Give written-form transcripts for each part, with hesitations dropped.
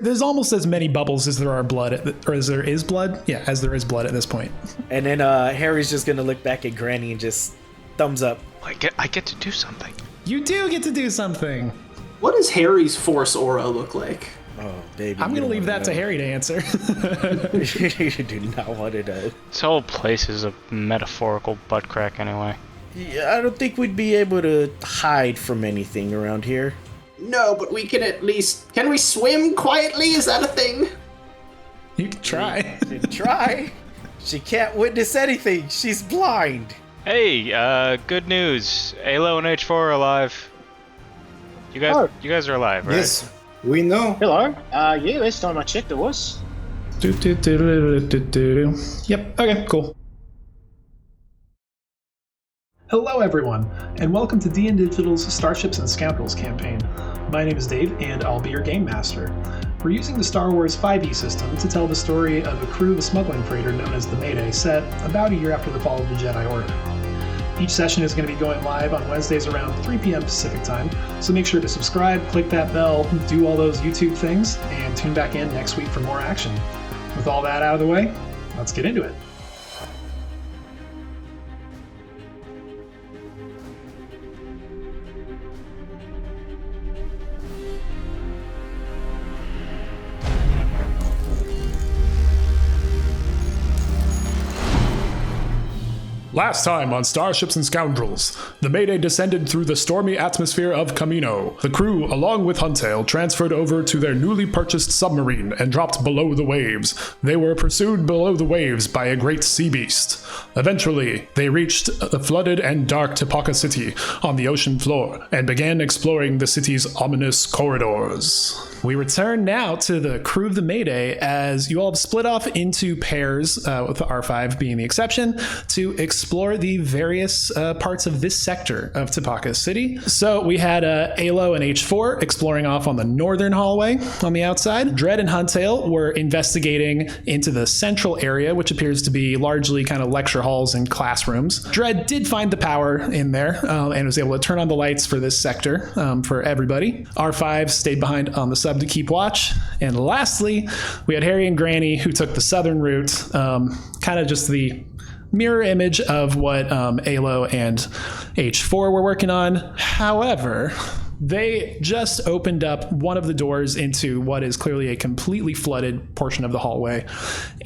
there's almost as many bubbles as there are blood, or as there is blood. Yeah, as there is blood at this point. And then Harry's just gonna look back at Granny and just thumbs up. I get to do something. You do get to do something. What does Harry's force aura look like? Oh, baby. I'm gonna leave that to Harry to answer. You do not want to know. This whole place is a metaphorical butt crack anyway. Yeah, I don't think we'd be able to hide from anything around here. No, but we can at least... Can we swim quietly? Is that a thing? You can try. Try. She can't witness anything. She's blind. Hey, good news. Alo and H4 are alive. You guys are alive, right? Yes, we know. Hello. Yeah, last time I checked it was. Yep, okay, cool. Hello everyone, and welcome to DN Digital's Starships and Scoundrels campaign. My name is Dave, and I'll be your game master. We're using the Star Wars 5e system to tell the story of a crew of a smuggling freighter known as the Mayday, set about a year after the fall of the Jedi Order. Each session is going to be going live on Wednesdays around 3 p.m. Pacific time, so make sure to subscribe, click that bell, do all those YouTube things, and tune back in next week for more action. With all that out of the way, let's get into it. Last time on Starships and Scoundrels, the Mayday descended through the stormy atmosphere of Camino. The crew, along with Huntail, transferred over to their newly purchased submarine and dropped below the waves. They were pursued below the waves by a great sea beast. Eventually, they reached the flooded and dark Tapaka City on the ocean floor and began exploring the city's ominous corridors. We return now to the crew of the Mayday as you all have split off into pairs, with R5 being the exception, to explore the various parts of this sector of Tapaka City. So we had Alo and H4 exploring off on the northern hallway on the outside. Dread and Huntail were investigating into the central area, which appears to be largely kind of lecture halls and classrooms. Dread did find the power in there and was able to turn on the lights for this sector for everybody. R5 stayed behind on the sub to keep watch. And lastly, we had Harry and Granny who took the southern route, kind of just the mirror image of what Alo and H4 were working on. However, they just opened up one of the doors into what is clearly a completely flooded portion of the hallway,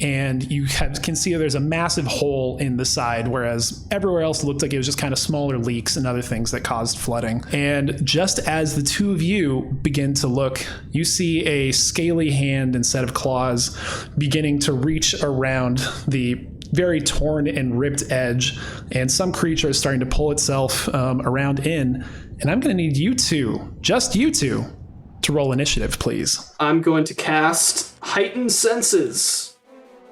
and you can see there's a massive hole in the side, whereas everywhere else looked like it was just kind of smaller leaks and other things that caused flooding. And just as the two of you begin to look, you see a scaly hand and set of claws beginning to reach around the very torn and ripped edge, and some creature is starting to pull itself around in. And I'm going to need you two, just you two, to roll initiative, please. I'm going to cast Heightened Senses.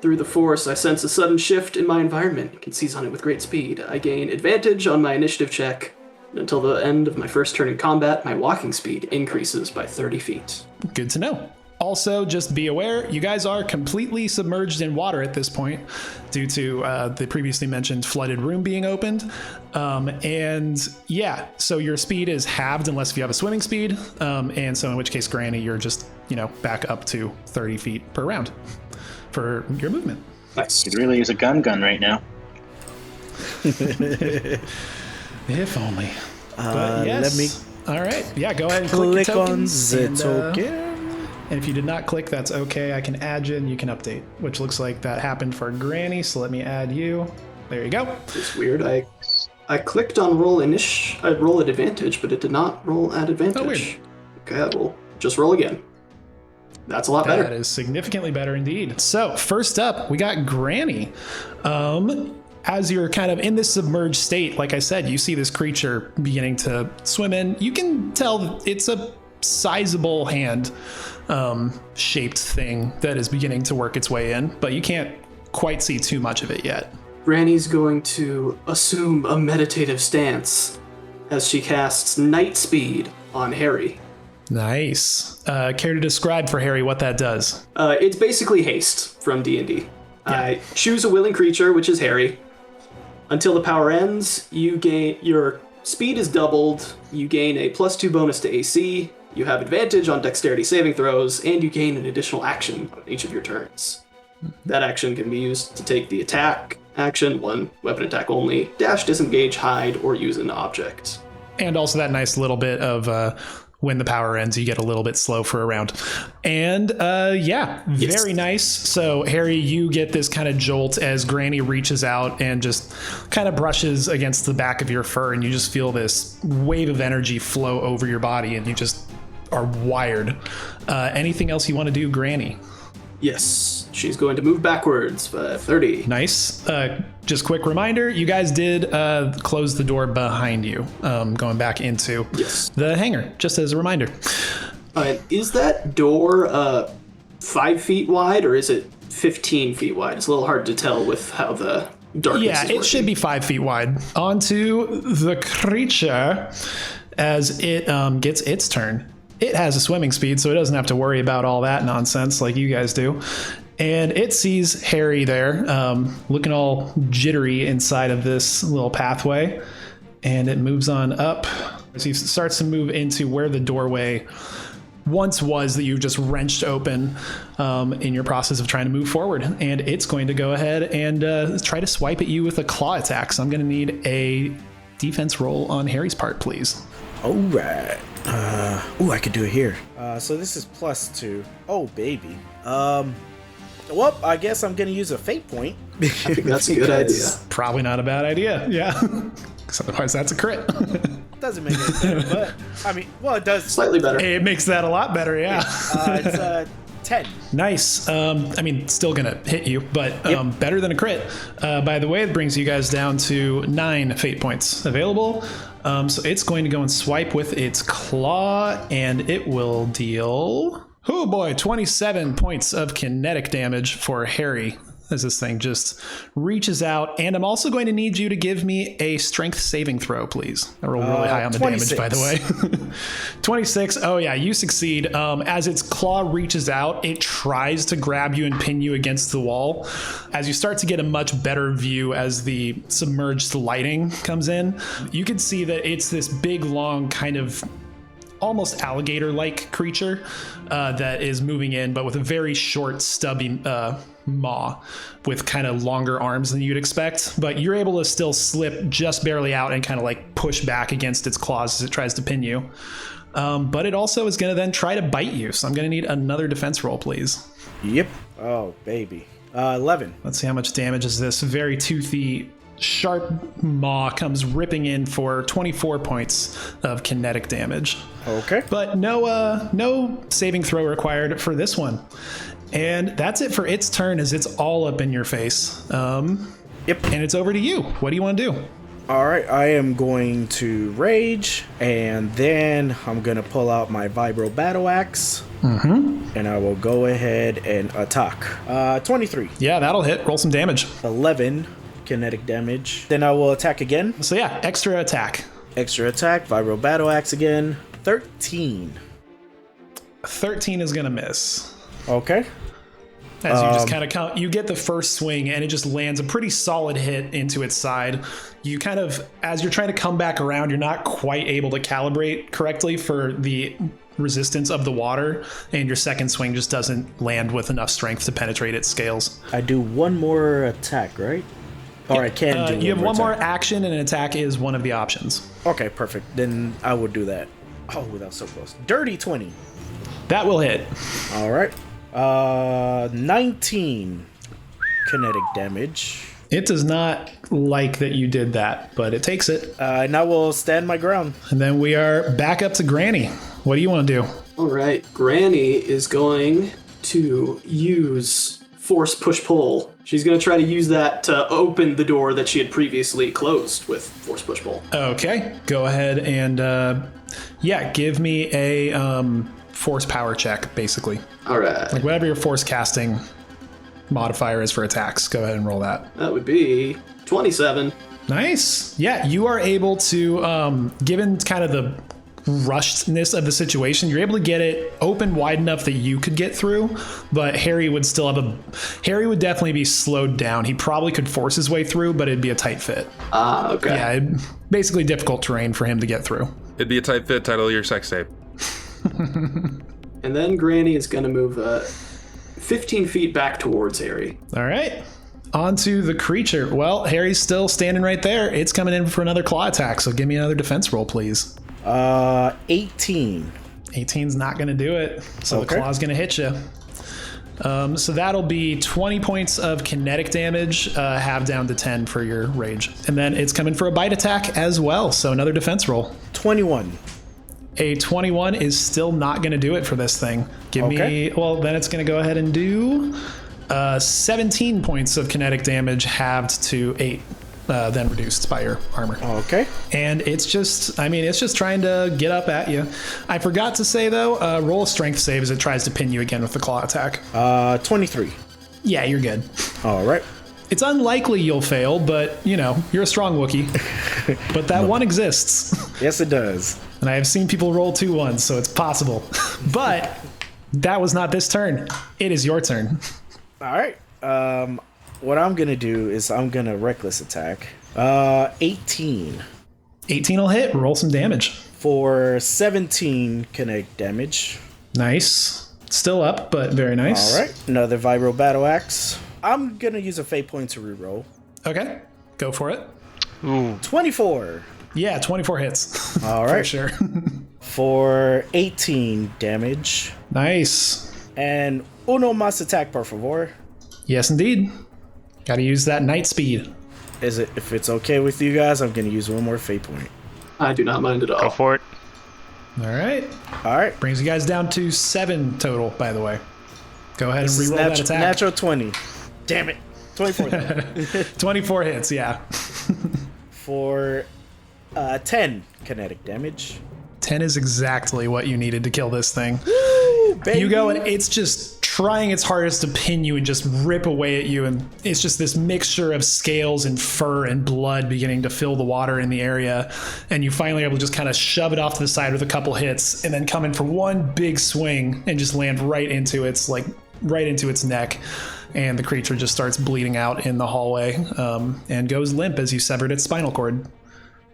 Through the Force, I sense a sudden shift in my environment. You can seize on it with great speed. I gain advantage on my initiative check. And until the end of my first turn in combat, my walking speed increases by 30 feet. Good to know. Also, just be aware, you guys are completely submerged in water at this point due to the previously mentioned flooded room being opened. And yeah, so your speed is halved unless you have a swimming speed. And so in which case, Granny, you're just, back up to 30 feet per round for your movement. Nice. Could really use a gun right now. If only. But yes. All right. Yeah, go ahead and Click your on tokens the and, token. And if you did not click, that's okay. I can add you and you can update, which looks like that happened for Granny. So let me add you. There you go. It's weird. I clicked on roll at advantage, but it did not roll at advantage. Oh, weird. Okay, we'll just roll again. That's a lot better. That is significantly better indeed. So first up, we got Granny. As you're kind of in this submerged state, like I said, you see this creature beginning to swim in. You can tell that it's a sizable hand shaped thing that is beginning to work its way in, but you can't quite see too much of it yet. Granny's going to assume a meditative stance as she casts Night Speed on Harry. Nice. Care to describe for Harry what that does? It's basically haste from D&D. Yeah. Choose a willing creature, which is Harry. Until the power ends, you gain your speed is doubled. You gain a +2 bonus to AC. You have advantage on dexterity saving throws, and you gain an additional action on each of your turns. That action can be used to take the attack action, one weapon attack only, dash, disengage, hide, or use an object. And also that nice little bit of when the power ends, you get a little bit slow for a round. And very nice. So Harry, you get this kind of jolt as Granny reaches out and just kind of brushes against the back of your fur, and you just feel this wave of energy flow over your body, and you just are wired. Anything else you want to do, Granny? Yes, she's going to move backwards for 30. Nice. Just quick reminder, you guys did close the door behind you, going back into the hangar, just as a reminder. Is that door 5 feet wide, or is it 15 feet wide? It's a little hard to tell with how the darkness is working. It should be 5 feet wide. Onto the creature as it gets its turn. It has a swimming speed, so it doesn't have to worry about all that nonsense like you guys do. And it sees Harry there, looking all jittery inside of this little pathway. And it moves on up. So he starts to move into where the doorway once was that you just wrenched open in your process of trying to move forward. And it's going to go ahead and try to swipe at you with a claw attack. So I'm going to need a defense roll on Harry's part, please. All right. I could do it here. So this is +2. Oh, baby. Well, I guess I'm gonna use a fate point. I think that's a good idea. Probably not a bad idea. Yeah. Because otherwise that's a crit. Doesn't make it better, but I mean, well, it does. Slightly better. It makes that a lot better, yeah. It's 10. Nice. I mean, still gonna hit you, but better than a crit. By the way, it brings you guys down to 9 fate points available. So it's going to go and swipe with its claw, and it will deal, 27 points of kinetic damage for Harry as this thing just reaches out. And I'm also going to need you to give me a strength saving throw, please. I rolled really high on the 26. damage, by the way. 26. Oh yeah, you succeed. As its claw reaches out, it tries to grab you and pin you against the wall. As you start to get a much better view as the submerged lighting comes in, you can see that it's this big, long, kind of almost alligator-like creature that is moving in, but with a very short, stubby maw with kind of longer arms than you'd expect. But you're able to still slip just barely out and kind of like push back against its claws as it tries to pin you. But it also is going to then try to bite you. So I'm going to need another defense roll, please. Yep. Oh, baby. 11. Let's see how much damage is this. Very toothy, sharp maw comes ripping in for 24 points of kinetic damage. Okay. But no saving throw required for this one. And that's it for its turn, as it's all up in your face. Yep. And it's over to you. What do you want to do? All right, I am going to rage, and then I'm going to pull out my Vibro Battle Axe, and I will go ahead and attack. 23. Yeah, that'll hit. Roll some damage. 11 kinetic damage. Then I will attack again. So yeah, extra attack. Extra attack, Vibro Battle Axe again. 13. 13 is going to miss. Okay. As you just kind of count, you get the first swing and it just lands a pretty solid hit into its side. You kind of, as you're trying to come back around, you're not quite able to calibrate correctly for the resistance of the water, and your second swing just doesn't land with enough strength to penetrate its scales. I do one more attack, right? Or I can do you have one more attack. action, and an attack is one of the options. Okay, perfect. Then I will do that. Oh, that was so close. Dirty 20. That will hit. All right. 19 kinetic damage. It does not like that you did that, but it takes it. And I will stand my ground. And then we are back up to Granny. What do you want to do? All right, Granny is going to use force push-pull. She's going to try to use that to open the door that she had previously closed with force push-pull. Okay, go ahead and, give me a force power check, basically. All right. Like whatever your force casting modifier is for attacks, go ahead and roll that. That would be 27. Nice. Yeah, you are able to, given kind of the rushedness of the situation, you're able to get it open wide enough that you could get through, but Harry would definitely be slowed down. He probably could force his way through, but it'd be a tight fit. Okay. Yeah, basically difficult terrain for him to get through. It'd be a tight fit, title of your sex tape. And then Granny is going to move 15 feet back towards Harry. All right. Onto the creature. Well, Harry's still standing right there. It's coming in for another claw attack, so give me another defense roll, please. 18. 18's not going to do it, so Okay. the claw's going to hit you. So that'll be 20 points of kinetic damage, halved down to 10 for your rage. And then it's coming for a bite attack as well, so another defense roll. 21. A 21 is still not going to do it for this thing. Give me, well, then it's going to go ahead and do 17 points of kinetic damage halved to 8, then reduced by your armor. Okay. And it's just trying to get up at you. I forgot to say, though, roll a strength save as it tries to pin you again with the claw attack. 23. Yeah, you're good. All right. It's unlikely you'll fail, but, you're a strong Wookiee. But that one exists. Yes, it does. And I have seen people roll 2 1s, so it's possible. But that was not this turn. It is your turn. All right. What I'm going to do is I'm going to reckless attack. 18. 18 will hit. Roll some damage. For 17 kinetic damage. Nice. Still up, but very nice. All right. Another vibro battle axe. I'm going to use a fate point to reroll. Okay. Go for it. Ooh. 24. Yeah, 24 hits. All right. For sure. For 18 damage. Nice. And uno más attack, por favor. Yes, indeed. Got to use that night speed. If it's okay with you guys, I'm going to use one more fate point. I do not mind at all. Go for it. All right. All right. Brings you guys down to 7 total, by the way. Go ahead This is and reroll that attack. natural 20. Damn it. 24. 24 hits, yeah. For 10 kinetic damage. 10 is exactly what you needed to kill this thing. Woo, baby. You go and it's just trying its hardest to pin you and just rip away at you, and it's just this mixture of scales and fur and blood beginning to fill the water in the area, and you finally are able to just kind of shove it off to the side with a couple hits and then come in for one big swing and just land right into its neck, and the creature just starts bleeding out in the hallway, and goes limp as you severed its spinal cord.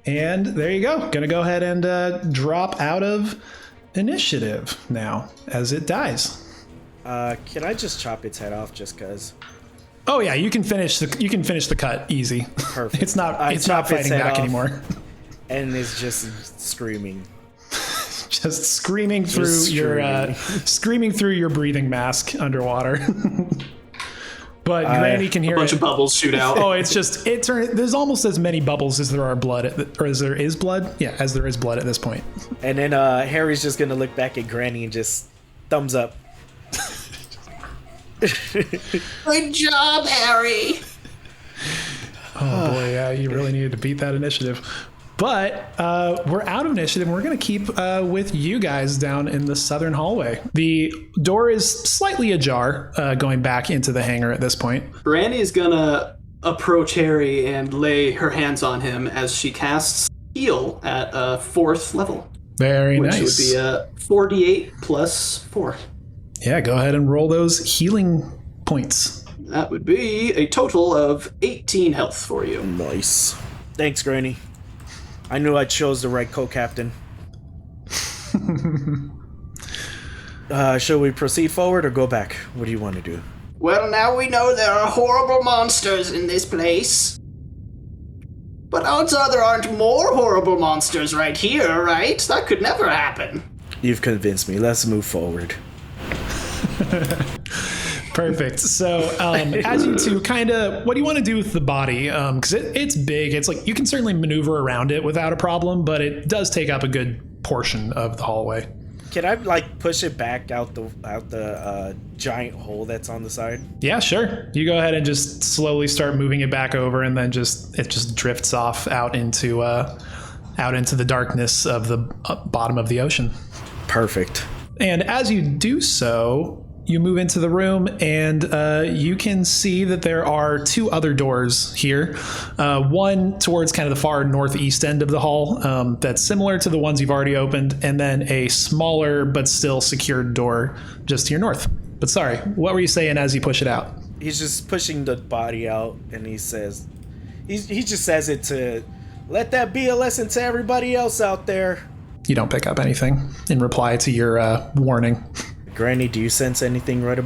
And there you go. Gonna go ahead and drop out of initiative now as it dies. Can I just chop its head off just cause? Oh yeah, you can finish the cut easy. Perfect. It's not its fighting head back off. anymore. And it's just screaming. Just screaming through Just screaming through your breathing mask underwater. But Granny can hear A bunch it. of bubbles shoot out. Oh, it's just there's almost as many bubbles as there are blood, or as there is blood. Yeah, as there is blood at this point. And then Harry's just gonna look back at Granny and just thumbs up. Good job, Harry. Oh boy, yeah, you really needed to beat that initiative. But we're out of initiative, and we're going to keep with you guys down in the southern hallway. The door is slightly ajar, going back into the hangar at this point. Granny is gonna approach Harry and lay her hands on him as she casts heal at 4th level, Very which nice. would be 4d8 plus 4. Yeah, go ahead and roll those healing points. That would be a total of 18 health for you. Nice. Thanks, Granny. I knew I chose the right co-captain. Shall we proceed forward or go back? What do you want to do? Well, now we know there are horrible monsters in this place. But odds are there aren't more horrible monsters right here, right? That could never happen. You've convinced me. Let's move forward. Perfect. So as you two kind of, what do you want to do with the body? Because it's big. It's like you can certainly maneuver around it without a problem, but it does take up a good portion of the hallway. Can I push it back out the giant hole that's on the side? Yeah, sure. You go ahead and just slowly start moving it back over, and then it just drifts off out into the darkness of the bottom of the ocean. Perfect. And as you do so, you move into the room, and you can see that there are 2 other doors here. One towards kind of the far northeast end of the hall, that's similar to the ones you've already opened, and then a smaller but still secured door just to your north. But sorry, what were you saying as you push it out? He's just pushing the body out, and he says, he just says it to let that be a lesson to everybody else out there. you don't pick up anything in reply to your warning. Granny, do you sense anything right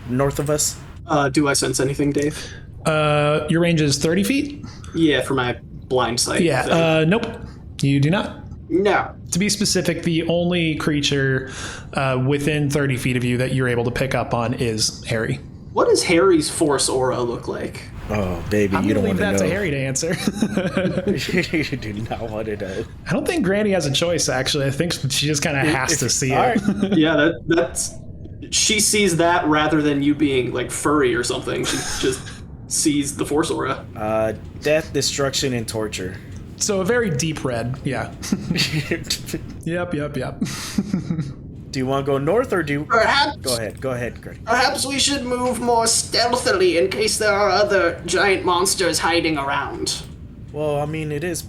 north of us? Do I sense anything, Dave? Your range is 30 feet? Yeah, for my blind sight. Yeah, nope. You do not. No. To be specific, the only creature within 30 feet of you that you're able to pick up on is Harry. What does Harry's force aura look like? Oh, baby, you don't want to know. I'm going to leave that to Harry to answer. You do not want to know. I don't think Granny has a choice, actually. I think she just kind of has to see it. Right. Yeah, that's... She sees that rather than you being, like, furry or something. She just sees the force aura. Death, destruction, and torture. So a very deep red, yeah. Yep. Do you want to go north or do you... Perhaps... Go ahead, Granny. Perhaps we should move more stealthily in case there are other giant monsters hiding around. Well, I mean, it is...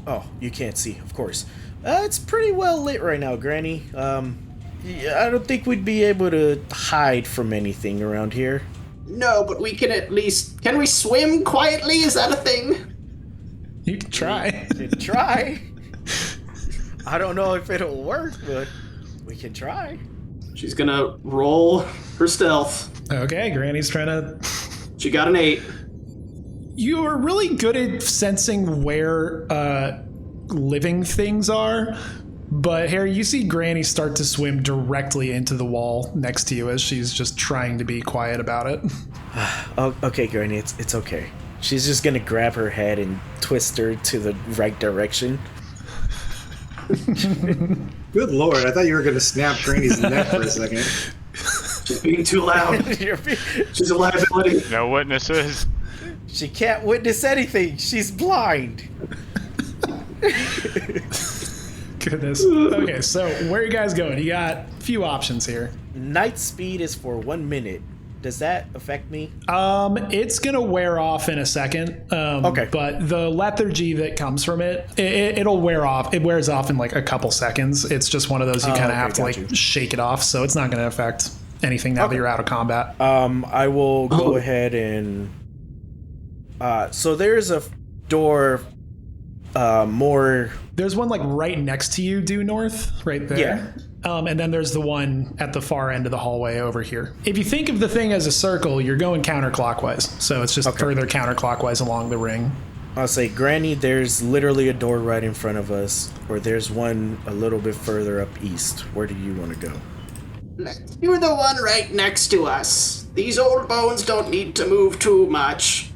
Oh, you can't see, of course. It's pretty well lit right now, Granny. Yeah, I don't think we'd be able to hide from anything around here. No, but we can at least... Can we swim quietly? Is that a thing? You can try. Try. I don't know if it'll work, but we can try. She's gonna roll her stealth. Okay, Granny's trying to... She got an 8. You are really good at sensing where living things are, but Harry, you see Granny start to swim directly into the wall next to you as she's just trying to be quiet about it. Oh, okay, Granny, it's okay. She's just gonna grab her head and twist her to the right direction. Good lord, I thought you were going to snap Granny's neck for a second. She's being too loud. She's a liability. No witnesses. She can't witness anything. She's blind. Goodness. Okay, so where are you guys going? You got a few options here. Night speed is for 1 minute. Does that affect me? It's gonna wear off in a second. Okay. But the lethargy that comes from it'll wear off. It wears off in like a couple seconds. It's just one of those you kind of have to like shake it off. So it's not gonna affect anything now that you're out of combat. I will go ahead and. So there's a door. More. There's one like right next to you, due north, right there. Yeah. And then there's the one at the far end of the hallway over here. If you think of the thing as a circle, you're going counterclockwise. So it's just further counterclockwise along the ring. I'll say, Granny, there's literally a door right in front of us, or there's one a little bit further up east. Where do you want to go? You're the one right next to us. These old bones don't need to move too much.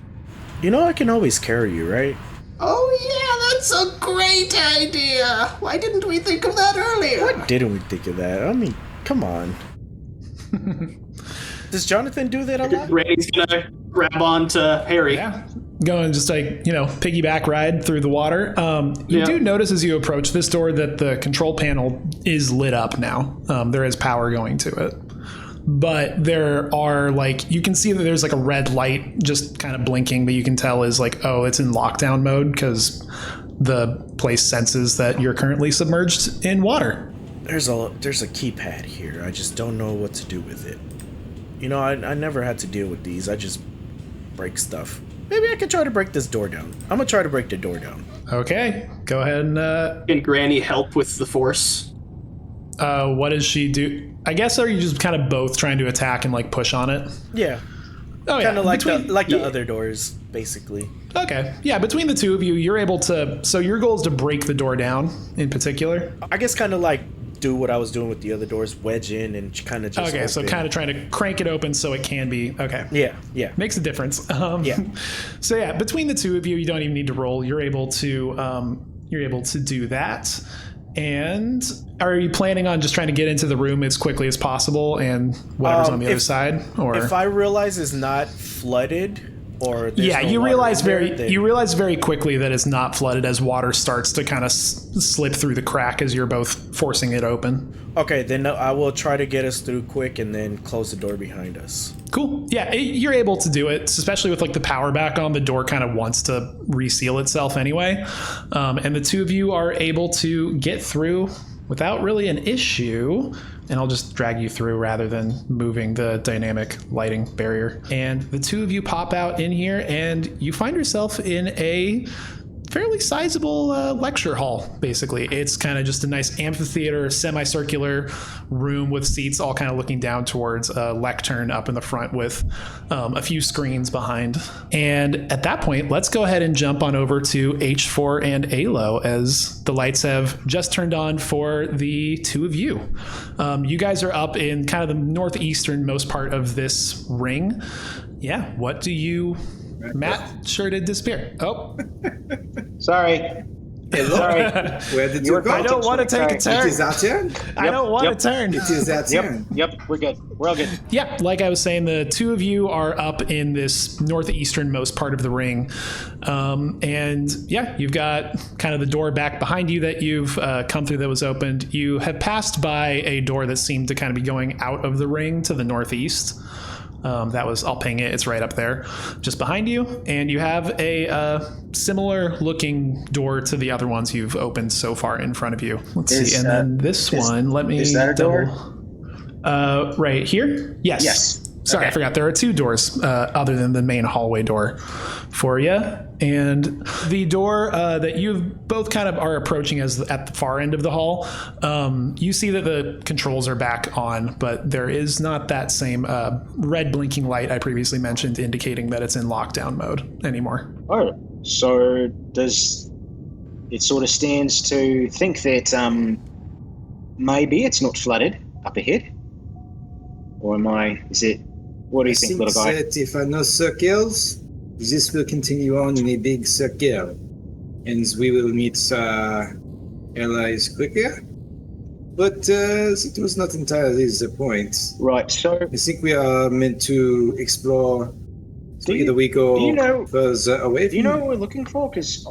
You know I can always carry you, right? Oh yeah, that's a great idea. Why didn't we think of that earlier? Why didn't we think of that? I mean, come on. Does Jonathan do that a lot? Ray's gonna grab onto Harry. Yeah. Going just like, piggyback ride through the water. You do notice as you approach this door that the control panel is lit up now. There is power going to it. But there are you can see that there's like a red light just kind of blinking, but you can tell is it's in lockdown mode because the place senses that you're currently submerged in water. There's a keypad here. I just don't know what to do with it. I never had to deal with these. I just break stuff. Maybe I could try to break this door down. I'm gonna try to break the door down. Okay, go ahead and... Can Granny help with the force? What does she do? I guess are you just kind of both trying to attack and push on it? Yeah. Oh yeah. Kind of like the other doors, basically. Okay. Yeah, between the two of you, you're able to... So your goal is to break the door down in particular? I guess kind of do what I was doing with the other doors, wedge in and kind of just Okay, so kind of trying to crank it open so it can be... Okay. Yeah. Makes a difference. Yeah. So yeah, between the two of you, you don't even need to roll. You're able to do that. And are you planning on just trying to get into the room as quickly as possible and whatever's on the other side? Or if I realize it's not flooded or you realize very quickly that it's not flooded as water starts to kind of slip through the crack as you're both forcing it open. Okay, then I will try to get us through quick and then close the door behind us. Cool. Yeah, you're able to do it, especially with the power back on. The door kind of wants to reseal itself anyway. And the two of you are able to get through without really an issue. And I'll just drag you through rather than moving the dynamic lighting barrier. And the two of you pop out in here and you find yourself in a fairly sizable lecture hall, basically. It's kind of just a nice amphitheater, semicircular room with seats all kind of looking down towards a lectern up in the front with a few screens behind. And at that point, let's go ahead and jump on over to H4 and Alo, as the lights have just turned on for the two of you. You guys are up in kind of the northeasternmost part of this ring. Yeah, what do you... Matt sure did disappear. Oh. Sorry. Sorry. Where did you go? I don't want to take a turn. It is our turn? I don't want to turn. It is our turn. Yep, we're good. We're all good. Yeah, like I was saying, the two of you are up in this northeasternmost part of the ring. And yeah, you've got kind of the door back behind you that you've come through that was opened. You have passed by a door that seemed to kind of be going out of the ring to the northeast. That was, I'll ping it, it's right up there, just behind you. And you have a similar looking door to the other ones you've opened so far in front of you. Let's see, and then this one, let me... Is that a door? Right here? Yes. Yes. Sorry, Okay. I forgot. There are two doors other than the main hallway door for you. And the door that you both kind of are approaching as at the far end of the hall, you see that the controls are back on, but there is not that same red blinking light I previously mentioned indicating that it's in lockdown mode anymore. Oh, so does it sort of stands to think that maybe it's not flooded up ahead? Or is it, what do you think, little guy? That if I know circles, this will continue on in a big circle. And we will meet allies quicker. But it was not entirely the point. Right, so I think we are meant to explore. So either we go further away from... Do you know what we're looking for? Because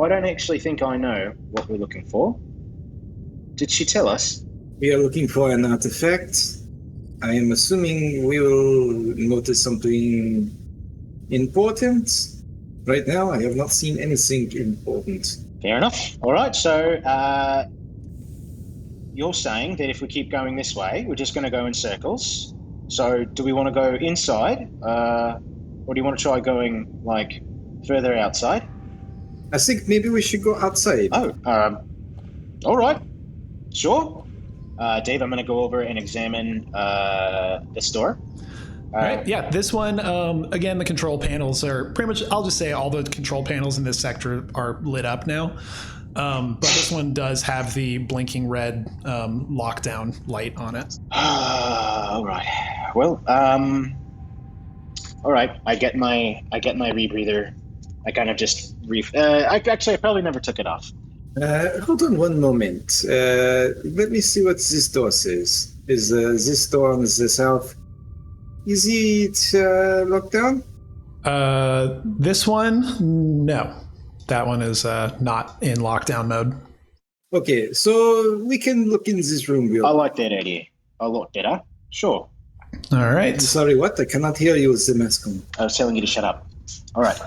I don't actually think I know what we're looking for. Did she tell us? We are looking for an artifact. I am assuming we will notice something important. Right now, I have not seen anything important. Fair enough. All right, so you're saying that if we keep going this way, we're just going to go in circles. So do we want to go inside, or do you want to try going, like, further outside? I think maybe we should go outside. Oh, all right. Sure. Dave, I'm going to go over and examine this door. Right. Yeah, this one, again, the control panels are pretty much, I'll just say all the control panels in this sector are lit up now. But this one does have the blinking red lockdown light on it. All right. Well, all right. I get my rebreather. I kind of just I probably never took it off. Hold on one moment. Let me see what this door says. Is this door on the south? Is it locked down? This one, no. That one is not in lockdown mode. Okay, so we can look in this room. I like that idea. A lot better. Sure. All right. Sorry, what? I cannot hear you with the mask on. I was telling you to shut up. All right.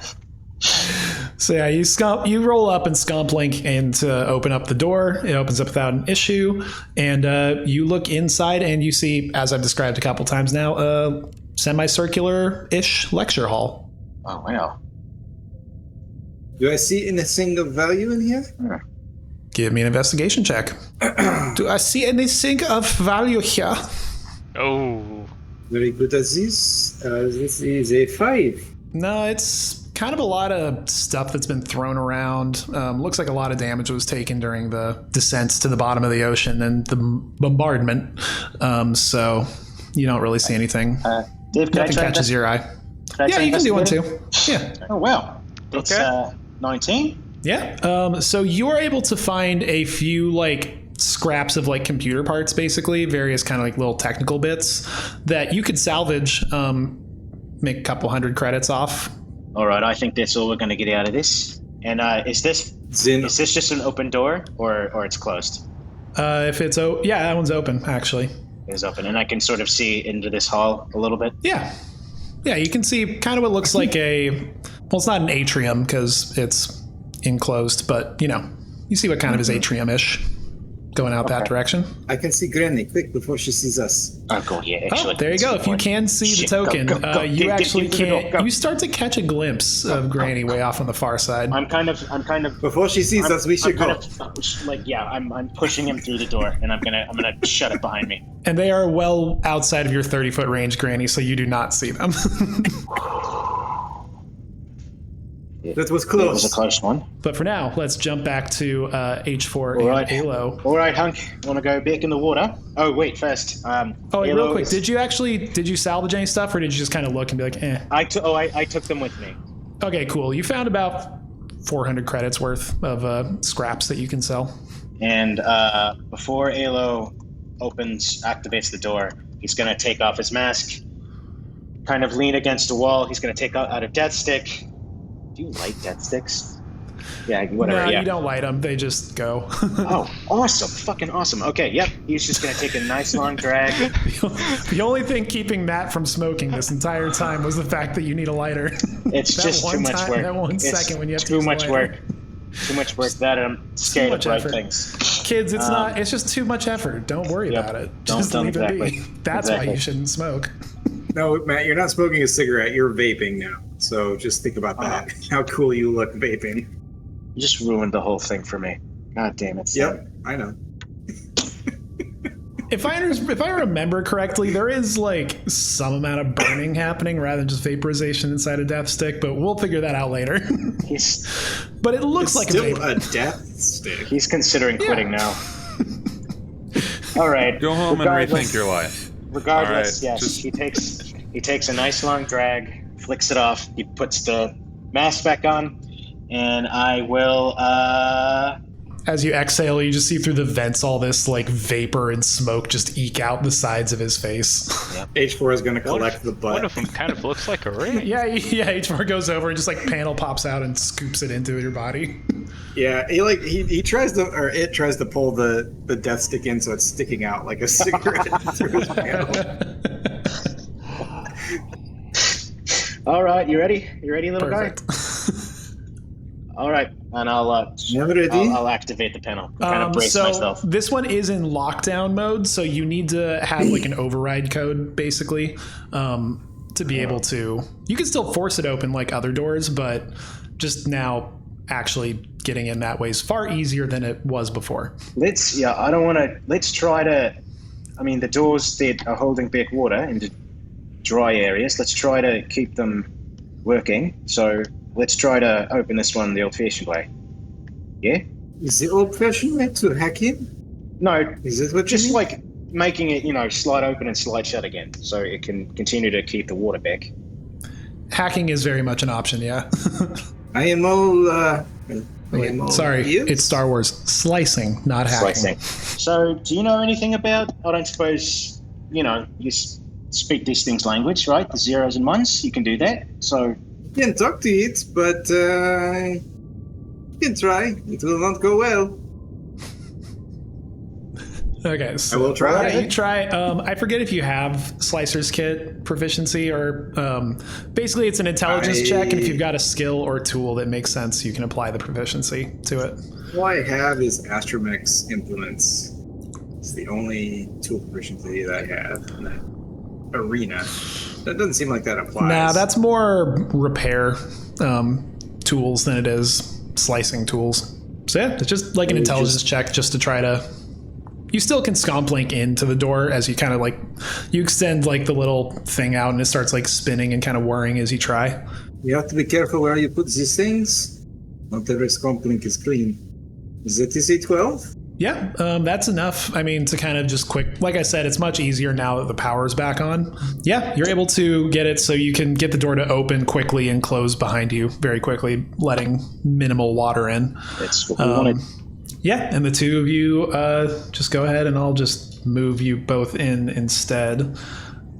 So yeah, you roll up and scomp link and to open up the door. It opens up without an issue, and you look inside and you see, as I've described a couple times now, a semicircular-ish lecture hall. Oh wow! Do I see anything of value in here? Give me an investigation check. Do I see anything of value here? Oh. Very good at this. This is a 5. No, it's kind of a lot of stuff that's been thrown around. Looks like a lot of damage was taken during the descent to the bottom of the ocean and the bombardment. So you don't really see anything. Dave, nothing catches your eye. Yeah, you can do one too. Yeah. Oh wow. It's 19. Yeah. So you are able to find a few scraps of computer parts, basically various kind of little technical bits that you could salvage. Make a couple hundred credits off. All right, I think that's all we're going to get out of this. And is this just an open door, or it's closed? If it's yeah, that one's open actually. It's open, and I can sort of see into this hall a little bit. Yeah, you can see kind of what looks like it's not an atrium because it's enclosed, but you see what kind of is atrium-ish. going out that direction. I can see Granny. Quick, before she sees us. Oh god, yeah, Oh, excellent. there you go. If you can see the token, you Get actually to the door, can't. go. You start to catch a glimpse of Granny way off on the far side. I'm kind of. Before she sees us, we should go. I'm pushing him through the door, and I'm gonna shut it behind me. And they are well outside of your 30-foot range, Granny, so you do not see them. That was It close. was a close one. But for now, let's jump back to H4 All right. and Alo. All right, Hunk. Want to go back in the water? Oh wait, first. Oh, wait, Alo real quick, is- did you salvage any stuff, or did you just kind of look and be like, eh? I took them with me. Okay, cool. You found about 400 credits worth of scraps that you can sell. And before Alo activates the door, he's gonna take off his mask, kind of lean against a wall. He's gonna take out a death stick. Do you light death sticks? Yeah, whatever. No, yeah. you don't light them. They just go. Oh, awesome! Fucking awesome. Okay, yep. He's just gonna take a nice long drag. The only thing keeping Matt from smoking this entire time was the fact that you need a lighter. It's That just one too much time- work. that one It's second when you have to too use the much lighter. work. Too much work. That I'm scared much of bright effort. things. Kids, it's not. It's just too much effort. Don't worry Yep. about it. Don't- Just don't leave it be. exactly. That's why Exactly. you shouldn't smoke. No, Matt, you're not smoking a cigarette. You're vaping now. So just think about that. How cool you look vaping. You just ruined the whole thing for me. God damn it. Sam. Yep, I know. If I remember correctly, there is like some amount of burning happening rather than just vaporization inside a death stick, but we'll figure that out later. He's But it looks It's like still a vape. a death stick. he's considering quitting now. All right. Go home and Regardless- rethink your life. Regardless, All right, yes, just- he takes a nice long drag, flicks it off. He puts the mask back on, and I will. As you exhale, you just see through the vents all this like vapor and smoke just eke out the sides of his face. H4 is going to collect the butt. One of them kind of looks like a ring. yeah, H4 goes over and just like panel pops out and scoops it into your body. Yeah, he tries to, or it tries to pull the death stick in so it's sticking out like a cigarette through his panel. All right, you ready? You ready, little Perfect. guy? All right, and I'll ready? I'll activate the panel. Kind of brace so myself. this one is in lockdown mode, so you need to have like an override code basically to be able to. You can still force it open like other doors, but just now actually getting in that way is far easier than it was before. Let's try to. I mean, the doors that are holding back water into dry areas. Let's try to keep them working. So let's try to open this one the old-fashioned way. Yeah? Is the old-fashioned way to hack in? No, Is this what just you mean? like making it, slide open and slide shut again, so it can continue to keep the water back. Hacking is very much an option, yeah. I am all. Sorry, ears? it's Star Wars. Slicing, not hacking. Slicing. So, do you know anything about? I don't suppose you speak these things language, right? The zeros and ones. You can do that. So, You can talk to it, but you can try. It will not go well. Okay, so I will try. Yeah, you try. I forget if you have Slicer's Kit proficiency or basically it's an intelligence check, and if you've got a skill or tool that makes sense, you can apply the proficiency to it. All I have is Astromech's implements. It's the only tool proficiency that I have in that arena. That doesn't seem like that applies. Nah, that's more repair tools than it is slicing tools. So yeah, it's just like an intelligence check just to try to. You still can scomp link into the door as you kind of like you extend like the little thing out and it starts like spinning and kind of whirring as you try. You have to be careful where you put these things. Not every scomp link is clean. Is it TC12? Yeah, that's enough. I mean, to kind of just quick, like I said, it's much easier now that the power's back on. Yeah, you're able to get it so you can get the door to open quickly and close behind you very quickly, letting minimal water in. that's what we wanted. Yeah, and the two of you just go ahead and I'll just move you both in instead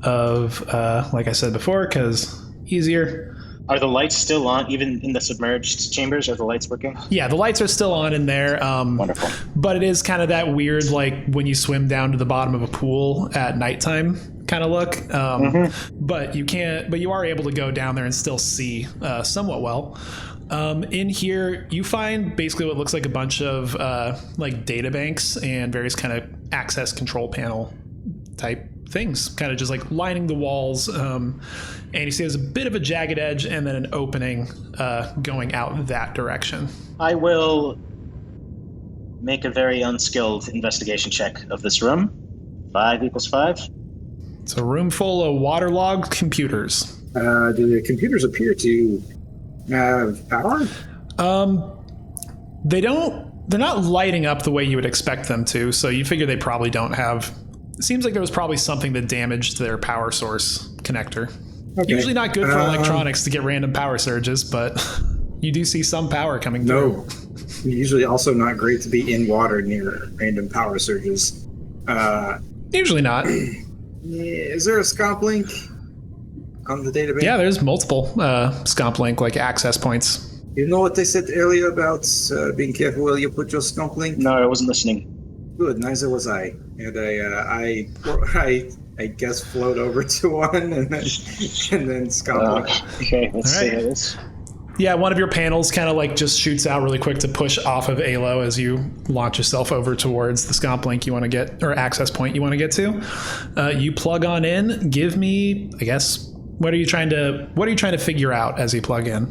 of, like I said before, because easier. Are the lights still on, even in the submerged chambers? Are the lights working? Yeah, the lights are still on in there. Wonderful. But it is kind of that weird, like when you swim down to the bottom of a pool at nighttime kind of look. But you can't. But you are able to go down there and still see somewhat well. In here, you find basically what looks like a bunch of like data banks and various kind of access control panel type things, kind of just like lining the walls. And you see there's a bit of a jagged edge and then an opening going out that direction. I will make a very unskilled investigation check of this room. 5 equals 5. It's a room full of waterlogged computers. Do the computers appear to have power? They're not lighting up the way you would expect them to, so you figure they probably don't have. It seems like there was probably something that damaged their power source connector. Okay. Usually not good for electronics to get random power surges, but you do see some power coming through. No. Usually also not great to be in water near random power surges. Usually not. Is there a scomp link on the database? Yeah, there's multiple scomp link like access points. You know what they said earlier about being careful where you put your scomp link? No, I wasn't listening. Good, neither was I. And I guess float over to one and then scomp link. Okay, let's see how this. Yeah, one of your panels kind of like just shoots out really quick to push off of ALO as you launch yourself over towards the scomp link you want to get, or access point you want to get to. You plug on in. Give me, I guess, what are you trying to figure out as you plug in?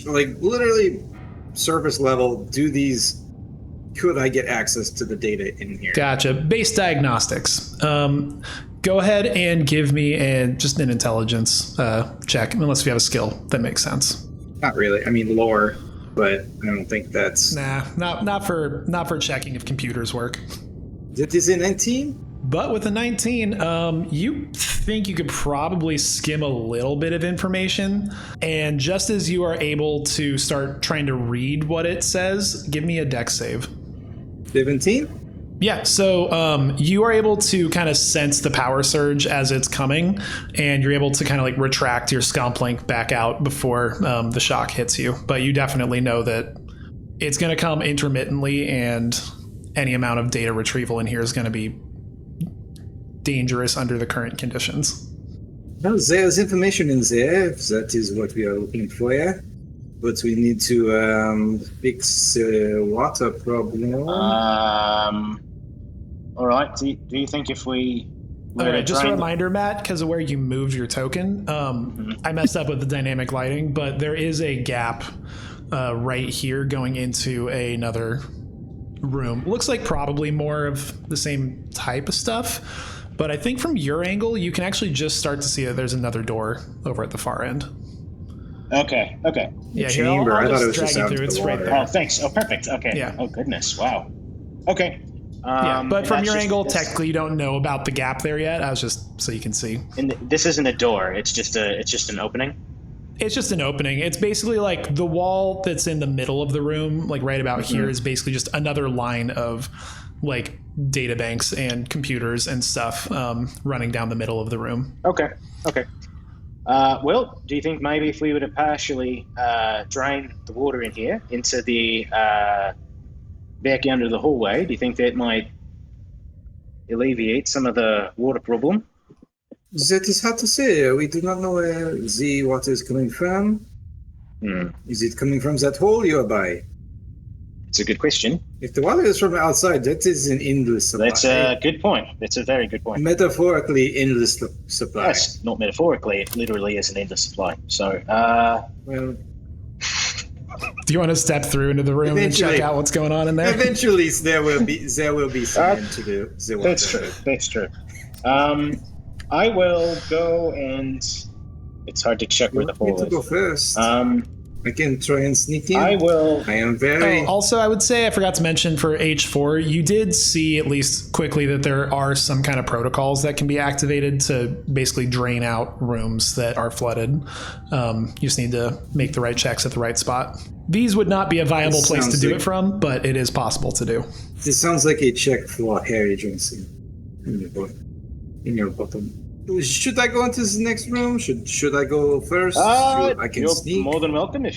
Like literally surface level, could I get access to the data in here? Gotcha. Base diagnostics. Go ahead and give me just an intelligence check, unless you have a skill that makes sense. Not really. I mean lore, but I don't think that's. Nah, not for checking if computers work. That is a 19? But with a 19, you think you could probably skim a little bit of information, and just as you are able to start trying to read what it says, give me a dex save. 17? Yeah, so you are able to kind of sense the power surge as it's coming, and you're able to kind of like retract your scomp link back out before the shock hits you. But you definitely know that it's going to come intermittently, and any amount of data retrieval in here is going to be dangerous under the current conditions. Well, there's information in there, if that is what we are looking for. But we need to fix water problem. All right. Do you think if we just a reminder, Matt, because of where you moved your token, I messed up with the dynamic lighting, but there is a gap right here going into another room. Looks like probably more of the same type of stuff, but I think from your angle, you can actually just start to see that there's another door over at the far end. Okay. Yeah, chamber. I thought it was just out through. to It's the right water. there. Oh, thanks. Oh, perfect. Okay. Yeah. Oh, goodness. Wow. Okay. Yeah, but from your angle, this, technically, you don't know about the gap there yet. I was just so you can see. And this isn't a door. It's just an opening. It's just an opening. It's basically like the wall that's in the middle of the room, like right about here, is basically just another line of like data banks and computers and stuff running down the middle of the room. Okay. Well, do you think maybe if we were to partially drain the water in here into the back end of the hallway, do you think that might alleviate some of the water problem? That is hard to say. We do not know where the water is coming from. Is it coming from that hole you are by? It's a good question. If the water is from outside, that is an endless supply. That's a good point. That's a very good point. Metaphorically, endless supply. Yes, not metaphorically. It literally is an endless supply. So, well, do you want to step through into the room and check out what's going on in there? Eventually, there will be some end to the water. That's true. I will go and it's hard to check where the hole to go is. first. I can try and sneak in. I will. I am very. Also, I would say I forgot to mention for H4, you did see at least quickly that there are some kind of protocols that can be activated to basically drain out rooms that are flooded. You just need to make the right checks at the right spot. These would not be a viable place to do it from, but it is possible to do. This sounds like a check for Harry Johnson in your bottom. Should I go into the next room? Should I go first? I can you're sneak. more than welcome. I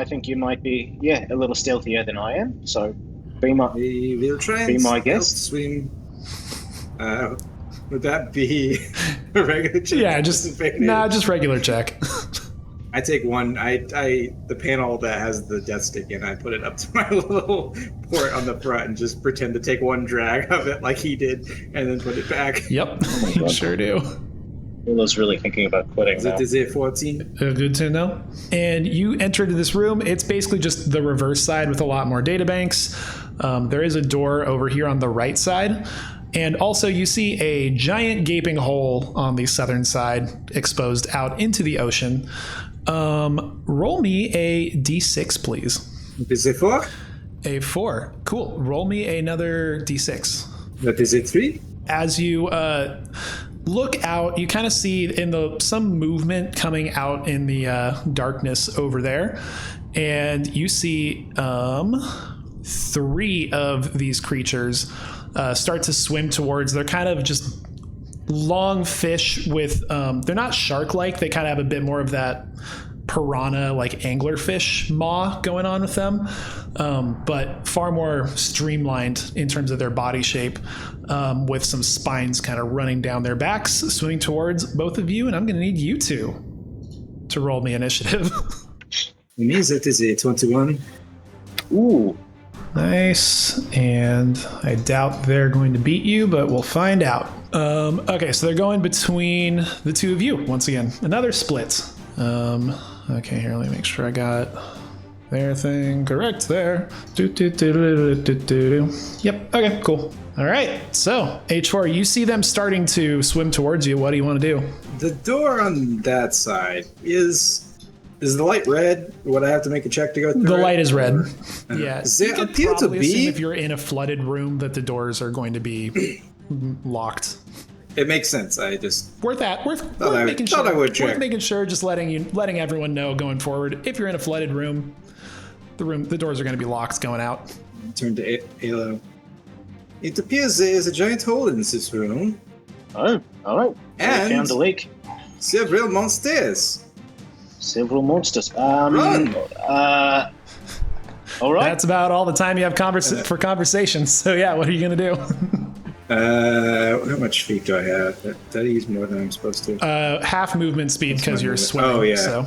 think you might be, a little stealthier than I am. So, be my. We will try and be my guest. Swim. Would that be a regular check? Yeah, just regular check. I take one. The panel that has the death stick in, I put it up to my little port on the front and just pretend to take one drag of it like he did, and then put it back. Yep, sure do. Willow's really thinking about quitting now. Is it 14? Good to know. And you enter into this room. It's basically just the reverse side with a lot more databanks. There is a door over here on the right side. And also you see a giant gaping hole on the southern side exposed out into the ocean. Roll me a d6, please. Is it 4? A 4. Cool. Roll me another d6. That is it 3? As you look out, you kind of see some movement coming out in the darkness over there, and you see 3 of these creatures start to swim towards. They're kind of just long fish with they're not shark-like. They kind of have a bit more of that piranha, like anglerfish maw going on with them, but far more streamlined in terms of their body shape, with some spines kind of running down their backs, swimming towards both of you. And I'm going to need you two to roll me initiative. It means it is a 21. Ooh. Nice. And I doubt they're going to beat you, but we'll find out. Okay, so they're going between the two of you once again. Another split. Okay, here, let me make sure I got their thing correct there. Yep, okay, cool. All right, so H4, you see them starting to swim towards you. What do you want to do? The door on that side is the light red? Would I have to make a check to go through The it? light is red. Yeah. Does it You could appear to probably assume be? if you're in a flooded room that the doors are going to be locked. It makes sense. I just Worth making sure. thought I would check. Worth making sure. Just letting everyone know going forward. If you're in a flooded room, the doors are going to be locked going out. turn to Alo. It appears there is a giant hole in this room. Oh, all right. And- I found a leak. Several monsters. Several monsters. Run! All right. That's about all the time you have for conversations. So yeah, what are you going to do? How much feet do I have? Did I use more than I'm supposed to? Half movement speed because you're movement. swimming. Oh, yeah. So.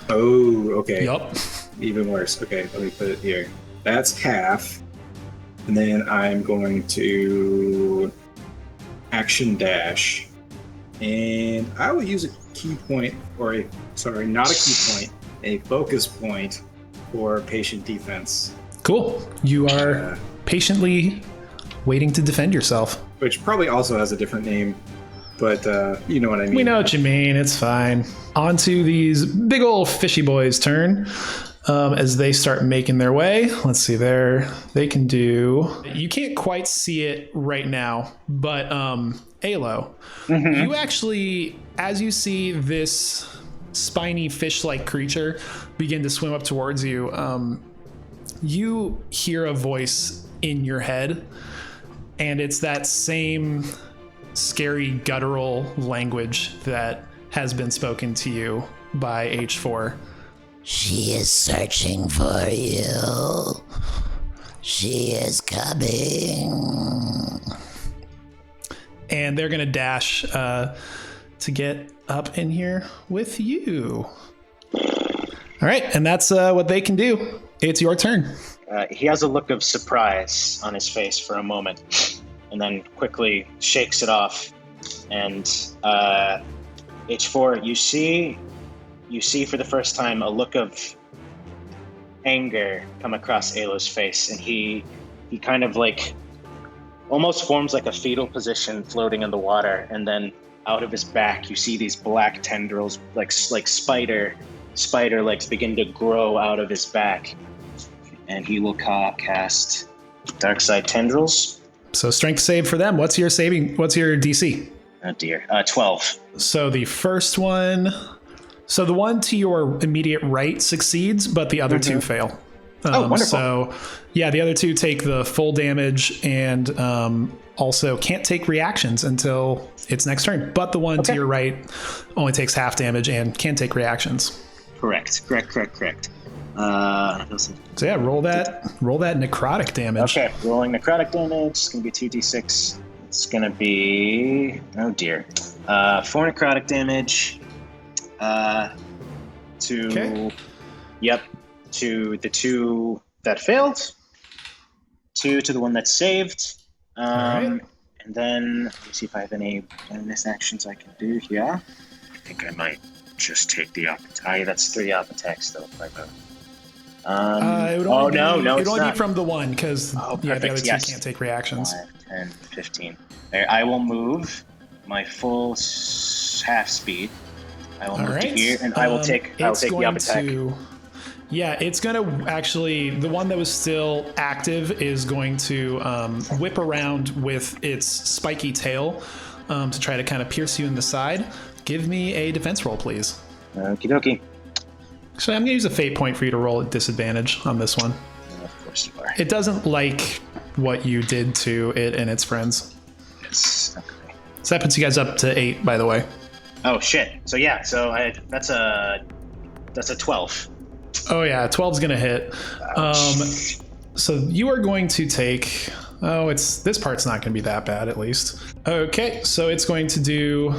Oh, okay. Yup. Even worse. Okay, let me put it here. That's half. And then I'm going to action dash. And I will use a key point, not a key point, a focus point for patient defense. Cool. You are patiently waiting to defend yourself. Which probably also has a different name, but you know what I mean. We know what you mean. It's fine. On to these big old fishy boys' turn. As they start making their way. Let's see there. They can do... You can't quite see it right now, but Alo, you actually, as you see this spiny fish-like creature begin to swim up towards you, you hear a voice in your head, and it's that same scary guttural language that has been spoken to you by H4. She is searching for you. She is coming. And they're going to dash to get up in here with you. All right, and that's what they can do. It's your turn. He has a look of surprise on his face for a moment, and then quickly shakes it off. And H4, you see for the first time a look of anger come across Alo's face, and he kind of like almost forms like a fetal position floating in the water, and then out of his back you see these black tendrils like spider legs begin to grow out of his back, and he will cast Dark Side Tendrils. So strength save for them. What's your DC? Oh dear. 12. So the first one... So the one to your immediate right succeeds, but the other two fail. Wonderful. So, yeah, the other two take the full damage and also can't take reactions until its next turn. But the one to your right only takes half damage and can take reactions. Correct. So yeah, roll that necrotic damage. Okay, rolling necrotic damage. It's going to be 2d6. It's going to be... Oh, dear. 4 necrotic damage. to Okay. to the 2 that failed, 2 to the 1 that saved. All right. And then let me see if I have any bonus actions I can do here. I think I might just take the up attack. That's 3 up attacks though. It would only no, it it's would only not. be from the one because the perfect, other two yes. can't take reactions. 5, 10, 15. There, I will move my full half speed. I will All move to right. here, and I will take the up attack. Yeah, it's going to actually, the one that was still active is going to whip around with its spiky tail to try to kind of pierce you in the side. Give me a defense roll, please. Okie dokie. Actually, I'm going to use a fate point for you to roll at disadvantage on this one. Of course you are. It doesn't like what you did to it and its friends. Yes. Okay. So that puts you guys up to 8, by the way. Oh shit. So yeah. So that's a 12. Oh yeah, 12's gonna hit. So you are going to take. Oh, this part's not gonna be that bad, at least. Okay, so it's going to do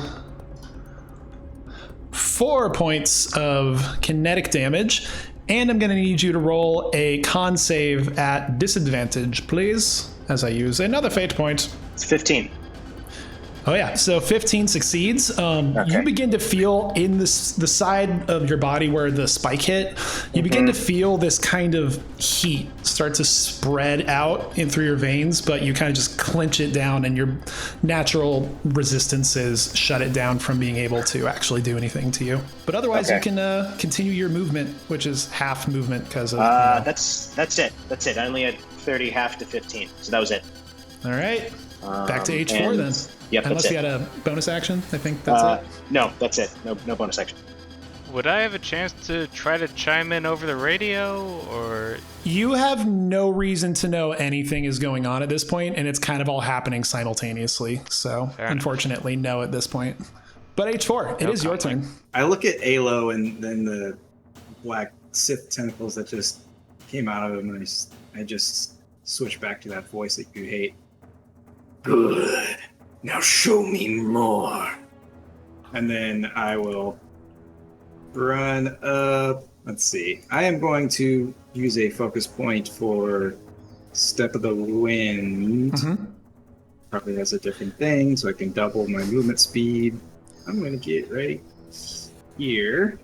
4 points of kinetic damage, and I'm gonna need you to roll a con save at disadvantage, please, as I use another fate point. It's 15. Oh yeah, so 15 succeeds. You begin to feel in the side of your body where the spike hit, you begin to feel this kind of heat start to spread out in through your veins, but you kind of just clench it down and your natural resistances shut it down from being able to actually do anything to you. But otherwise you can continue your movement, which is half movement because of... That's it. I only had 30 half to 15, so that was it. All right, back to H4 then. Yep, Unless that's you it. had a bonus action, I think that's it. No, that's it. No bonus action. Would I have a chance to try to chime in over the radio, or... You have no reason to know anything is going on at this point, and it's kind of all happening simultaneously. So, unfortunately, no at this point. But H4, it is your turn. I look at Alo and then the black Sith tentacles that just came out of him, and I just switch back to that voice that you hate. Good. Now show me more. And then I will run up. Let's see. I am going to use a focus point for Step of the Wind. Probably has a different thing, so I can double my movement speed. I'm going to get right here.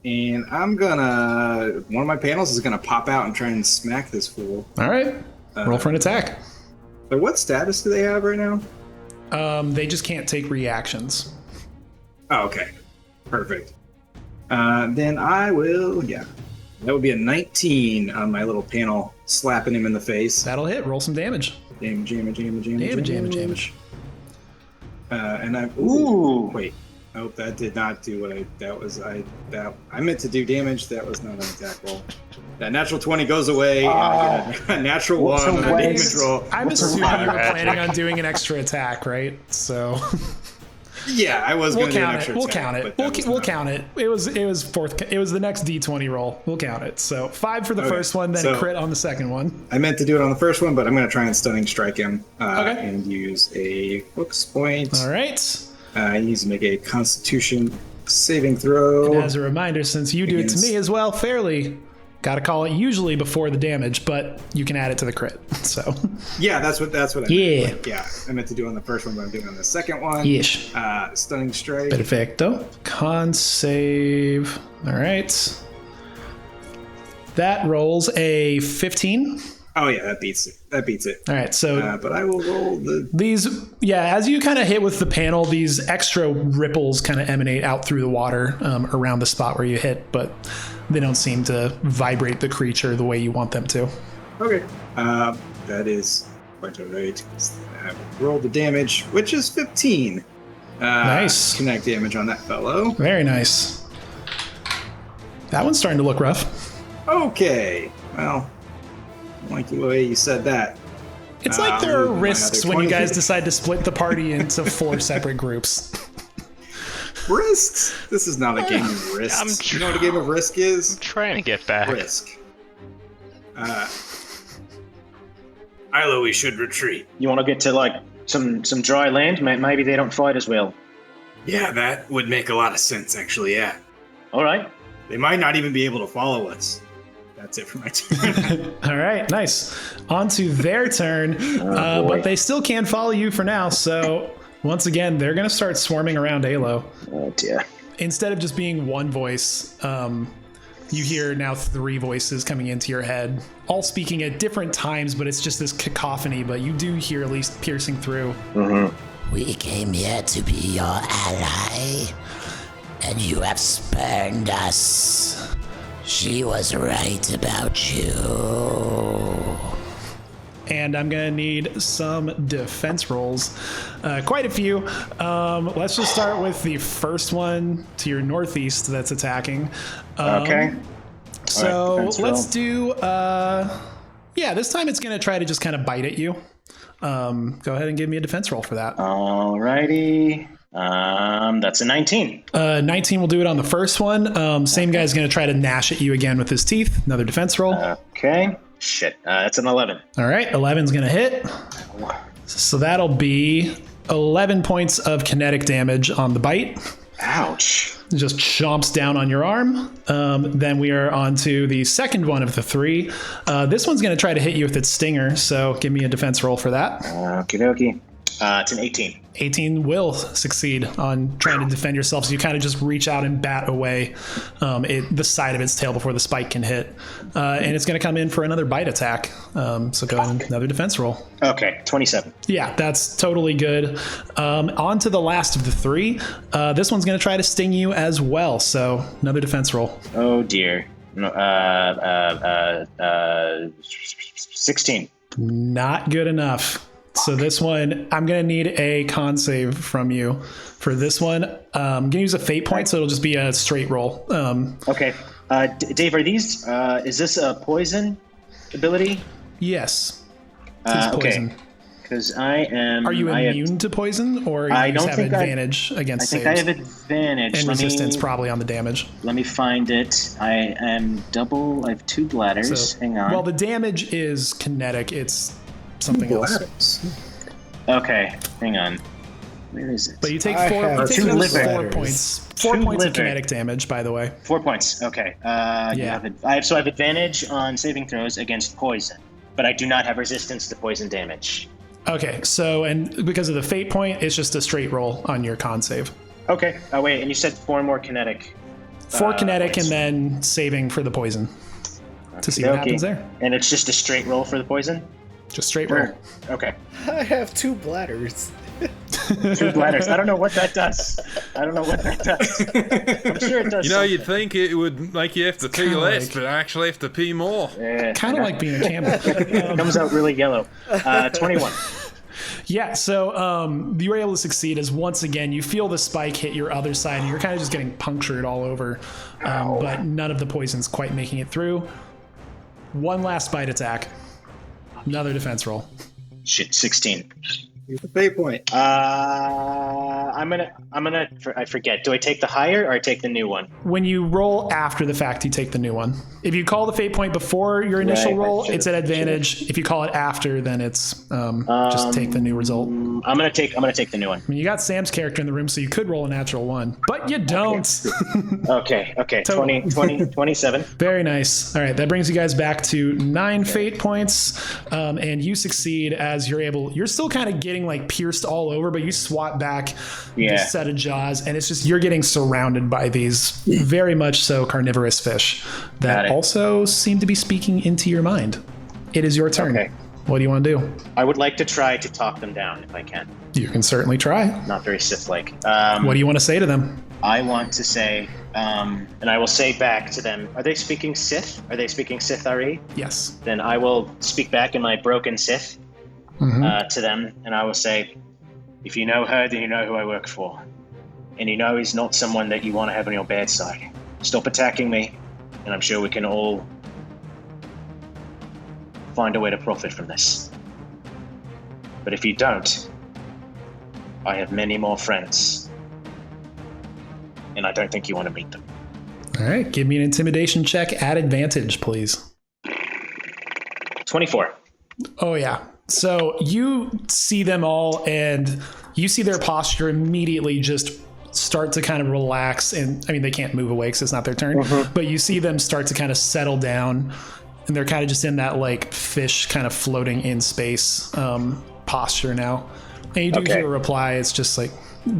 And I'm going to... One of my panels is going to pop out and try and smack this fool. All right. Roll for an attack. But what status do they have right now? They just can't take reactions. Oh, okay. Perfect. Then I will, that would be a 19 on my little panel, slapping him in the face. That'll hit. Roll some damage. Damage. And I, wait. Nope, that did not do what I meant to do damage. That was not an attack roll. That natural 20 goes away, and I get a natural 1 on a damage roll. I'm assuming you were planning on doing an extra attack, right? So... Yeah, I was going to do an extra We'll attack. count it. We'll count it. It was the next D20 roll. We'll count it. So 5 for the first one, then a crit on the second one. I meant to do it on the first one, but I'm going to try and stunning strike him and use a focus point. All right. He needs to make a Constitution saving throw. And as a reminder, since you do it to me as well, fairly, got to call it usually before the damage, but you can add it to the crit. So yeah, that's what I meant. Like, I meant to do on the first one, but I'm doing on the second one. Yes. Stunning strike. Perfecto. Con save. All right. That rolls a 15. Oh yeah, that beats it. All right, so but I will roll these. Yeah, as you kind of hit with the panel, these extra ripples kind of emanate out through the water around the spot where you hit, but they don't seem to vibrate the creature the way you want them to. Okay, that is quite alright. I roll the damage, which is 15. Nice. Connect damage on that fellow. Very nice. That one's starting to look rough. Okay, well. I like the way you said that. It's like there are risks when you guys decide to split the party into 4 separate groups. Risks? This is not a game of risks. You know what a game of risk is? I'm trying to get back. Risk. Ilo, we should retreat. You want to get to like some dry land? Maybe they don't fight as well. Yeah, that would make a lot of sense, actually. Yeah. All right. They might not even be able to follow us. That's it for my turn. All right, nice. On to their turn, but they still can't follow you for now. So once again, they're going to start swarming around Alo. Oh dear. Instead of just being one voice, you hear now 3 voices coming into your head, all speaking at different times, but it's just this cacophony, but you do hear at least piercing through. We came here to be your ally, and you have spurned us. She was right about you. And I'm going to need some defense rolls. Quite a few. Let's just start with the first one to your northeast that's attacking. Okay. So defense let's roll. do... this time it's going to try to just kind of bite at you. Go ahead and give me a defense roll for that. Alrighty. That's a 19. 19 will do it on the first one. Same guy's going to try to gnash at you again with his teeth. Another defense roll. Okay. Shit. That's an 11. All right, 11's going to hit. So that'll be 11 points of kinetic damage on the bite. Ouch. It just chomps down on your arm. Then we are on to the second one of the 3. This one's going to try to hit you with its stinger, so give me a defense roll for that. Okie dokie. It's an 18. 18 will succeed on trying to defend yourself, so you kind of just reach out and bat away the side of its tail before the spike can hit. And it's going to come in for another bite attack. So go ahead and another defense roll. Okay, 27. Yeah, that's totally good. On to the last of the 3. This one's going to try to sting you as well, so another defense roll. Oh dear. No, 16. Not good enough. So this one, I'm going to need a con save from you for this one. I'm going to use a fate point, so it'll just be a straight roll. Okay. Dave, are these, is this a poison ability? Yes. It's poison. Okay. Because I am... Are you immune to poison, or you just have advantage against saves? I think I have advantage. And resistance probably on the damage. Let me find it. I am double... I have 2 bladders. Hang on. Well, the damage is kinetic. It's something else. Okay, hang on. Where is it? But you take 4 points. 4 points of kinetic damage, by the way. 4 points. Okay. I have advantage on saving throws against poison, but I do not have resistance to poison damage. Okay, so and because of the fate point, it's just a straight roll on your con save. Okay. Oh wait, and you said 4 more kinetic. 4 kinetic points. and then saving for the poison to see what happens there. And it's just a straight roll for the poison? Just straight roll. Okay. I have 2 bladders. 2 bladders. I don't know what that does. I'm sure it does. You know, you'd think it would make you have to pee less, but I actually have to pee more. Yeah, kind of like being a camel. It comes out really yellow. 21. Yeah, so you were able to succeed as once again you feel the spike hit your other side and you're kind of just getting punctured all over, but none of the poison's quite making it through. One last bite attack. Another defense roll. Shit, 16. Use the fate point. I forget. Do I take the higher or I take the new one? When you roll after the fact, you take the new one. If you call the fate point before your initial roll, it's at advantage. If you call it after, then it's just take the new result. I'm gonna take the new one. I mean, you got Sam's character in the room, so you could roll a natural 1, but you don't. Okay. 27. Very nice. All right, that brings you guys back to 9 fate points, and you succeed as you're still kind of getting like pierced all over, but you swat back this set of jaws, and it's just you're getting surrounded by these very much so carnivorous fish that also seem to be speaking into your mind. It is your turn. Okay. What do you want to do? I would like to try to talk them down if I can. You can certainly try. Not very Sith-like. What do you want to say to them? I want to say, and I will say back to them, are they speaking Sith? Are they speaking Sith-Ari? Yes. Then I will speak back in my broken Sith to them, and I will say, if you know her, then you know who I work for. And you know he's not someone that you want to have on your bad side. Stop attacking me, and I'm sure we can all find a way to profit from this. But if you don't, I have many more friends. And I don't think you want to meet them. All right, give me an intimidation check at advantage, please. 24. Oh, yeah. So you see them all, and you see their posture immediately just start to kind of relax, and I mean, they can't move away because it's not their turn, but you see them start to kind of settle down, and they're kind of just in that like fish kind of floating in space posture now. And you do hear a reply. It's just like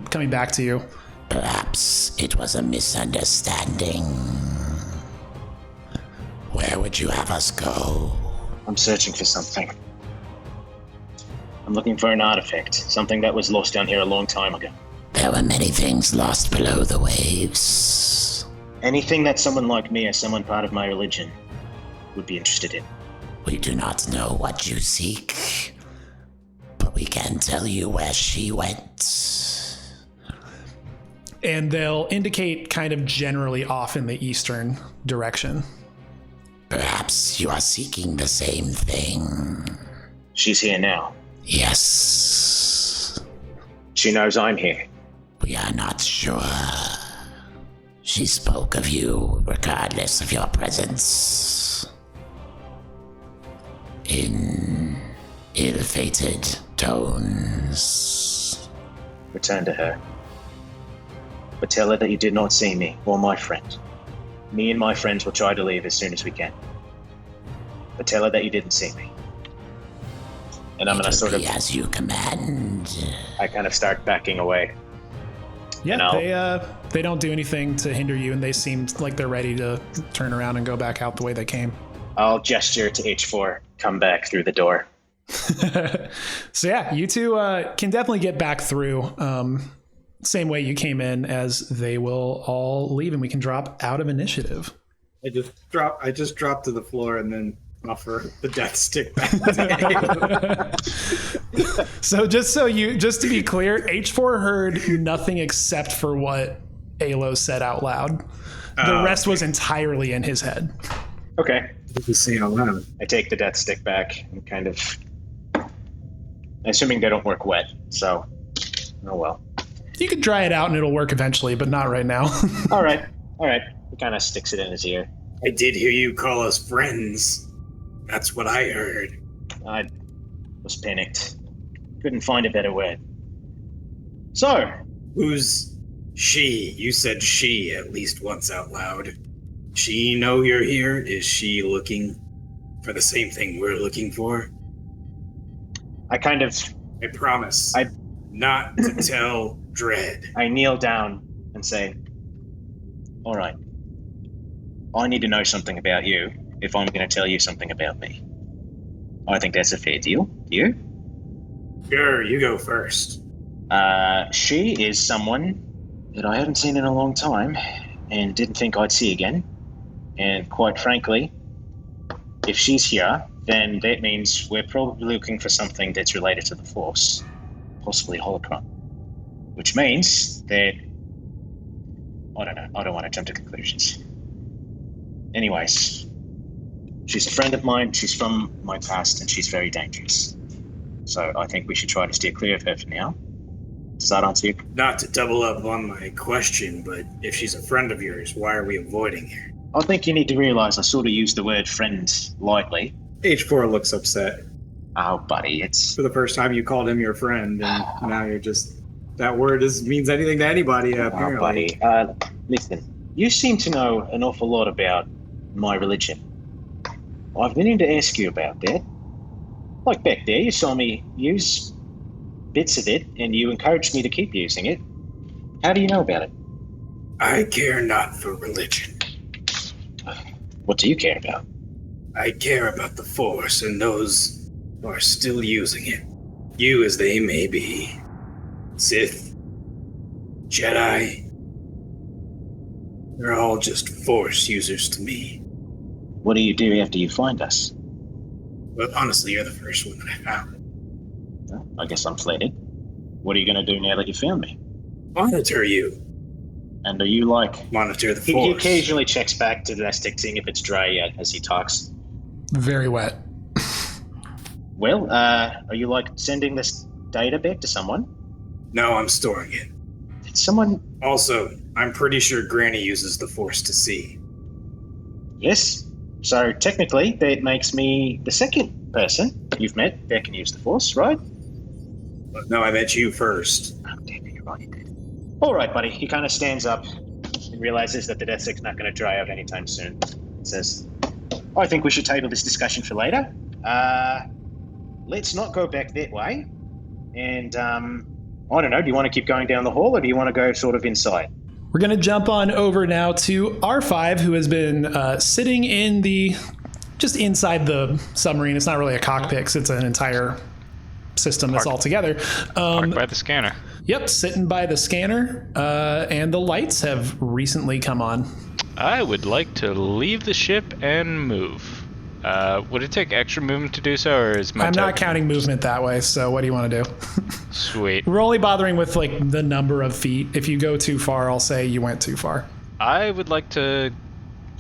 coming back to you. Perhaps it was a misunderstanding. Where would you have us go? I'm searching for something. I'm looking for an artifact, something that was lost down here a long time ago. There were many things lost below the waves. Anything that someone like me or someone part of my religion would be interested in. We do not know what you seek, but we can tell you where she went. And they'll indicate kind of generally off in the eastern direction. Perhaps you are seeking the same thing. She's here now. Yes. She knows I'm here. We are not sure. She spoke of you regardless of your presence. In ill-fated tones. Return to her. But tell her that you did not see me or my friend. Me and my friends will try to leave as soon as we can. But tell her that you didn't see me. And I'm going to sort of... as you command. I kind of start backing away. Yeah, they don't do anything to hinder you, and they seem like they're ready to turn around and go back out the way they came. I'll gesture to H4, come back through the door. So yeah, you two can definitely get back through. Same way you came in, as they will all leave, and we can drop out of initiative. I just drop to the floor and then offer the death stick back. So just to be clear, H4 heard nothing except for what Alo said out loud. The rest was entirely in his head. Okay. You say out loud. I take the death stick back and kind of... Assuming they don't work wet, so... Oh well. You could dry it out and it'll work eventually, but not right now. All right. He kind of sticks it in his ear. I did hear you call us friends. That's what I heard. I was panicked. Couldn't find a better word. So... Who's she? You said she at least once out loud. She know you're here? Is she looking for the same thing we're looking for? I promise. Not to tell Dread. I kneel down and say, all right, I need to know something about you if I'm going to tell you something about me. I think that's a fair deal. You? Sure, you go first. She is someone that I haven't seen in a long time and didn't think I'd see again. And quite frankly, if she's here, then that means we're probably looking for something that's related to the Force. Possibly holocron. Which means that... I don't know. I don't want to jump to conclusions. Anyways, she's a friend of mine, she's from my past, and she's very dangerous. So I think we should try to steer clear of her for now. Does that answer you? Not to double up on my question, but if she's a friend of yours, why are we avoiding her? I think you need to realize I sort of used the word friend lightly. H4 looks upset. Oh, buddy, it's... For the first time you called him your friend, and now you're just... That word means anything to anybody, apparently. Oh, buddy, listen. You seem to know an awful lot about my religion. I've been in to ask you about that. Like back there, you saw me use bits of it, and you encouraged me to keep using it. How do you know about it? I care not for religion. What do you care about? I care about the Force and those who are still using it. You as they may be. Sith. Jedi. They're all just Force users to me. What do you do after you find us? Well, honestly, you're the first one that I found. Well, I guess I'm flattered. What are you going to do now that you found me? Monitor you. And are you like... Monitor the He Force. occasionally checks back to the domestic, seeing if it's dry yet as he talks. Very wet. Well, are you like sending this data back to someone? No, I'm storing it. Did someone... Also, I'm pretty sure Granny uses the Force to see. Yes. So technically, that makes me the second person you've met that can use the Force, right? But no, I met you first. Oh, damn it, you're right, you did. All right, buddy. He kind of stands up and realizes that the Death Stick's not going to dry out anytime soon. He says, I think we should table this discussion for later. Let's not go back that way. And, I don't know, do you want to keep going down the hall or do you want to go sort of inside? We're going to jump on over now to R5, who has been sitting in just inside the submarine. It's not really a cockpit, 'cause it's an entire system that's all together. Parked by the scanner. Yep, sitting by the scanner, and the lights have recently come on. I would like to leave the ship and move. Would it take extra movement to do so, or is my I'm not counting movement that way, so what do you want to do? Sweet. We're only bothering with like the number of feet. If you go too far, I'll say you went too far. I would like to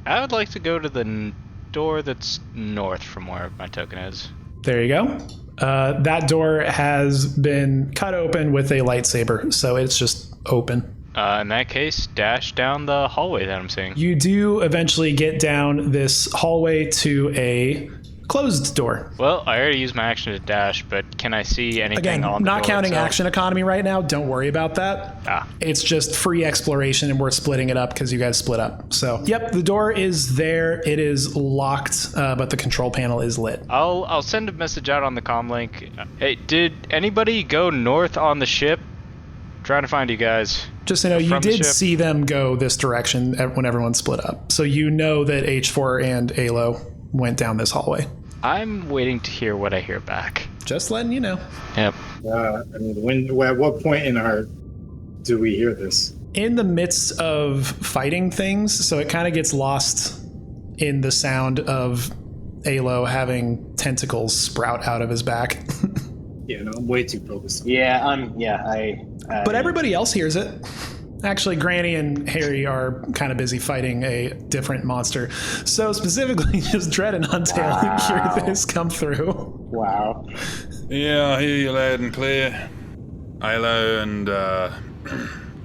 go to the door that's north from where my token is. There you go. That door has been cut open with a lightsaber, so it's just open. In that case, dash down the hallway that I'm seeing. You do eventually get down this hallway to a closed door. Well, I already used my action to dash, but can I see anything Again, on the not door counting itself? action economy right now. Don't worry about that. It's just free exploration, and we're splitting it up because you guys split up. So, yep, the door is there. It is locked, but the control panel is lit. I'll send a message out on the comm link. Hey, did anybody go north on the ship? Trying to find you guys. Just so you know, you From the did ship. see them go this direction when everyone split up. So you know that H4 and Alo went down this hallway. I'm waiting to hear what I hear back. Just letting you know. Yep. At what point in our do we hear this? In the midst of fighting things, so it kind of gets lost in the sound of Alo having tentacles sprout out of his back. Yeah, no, I'm way too focused. But everybody else hears it. Actually, Granny and Harry are kind of busy fighting a different monster. So specifically, just Dread and Huntail hear this come through. Wow. Yeah, I hear you loud and clear. Halo and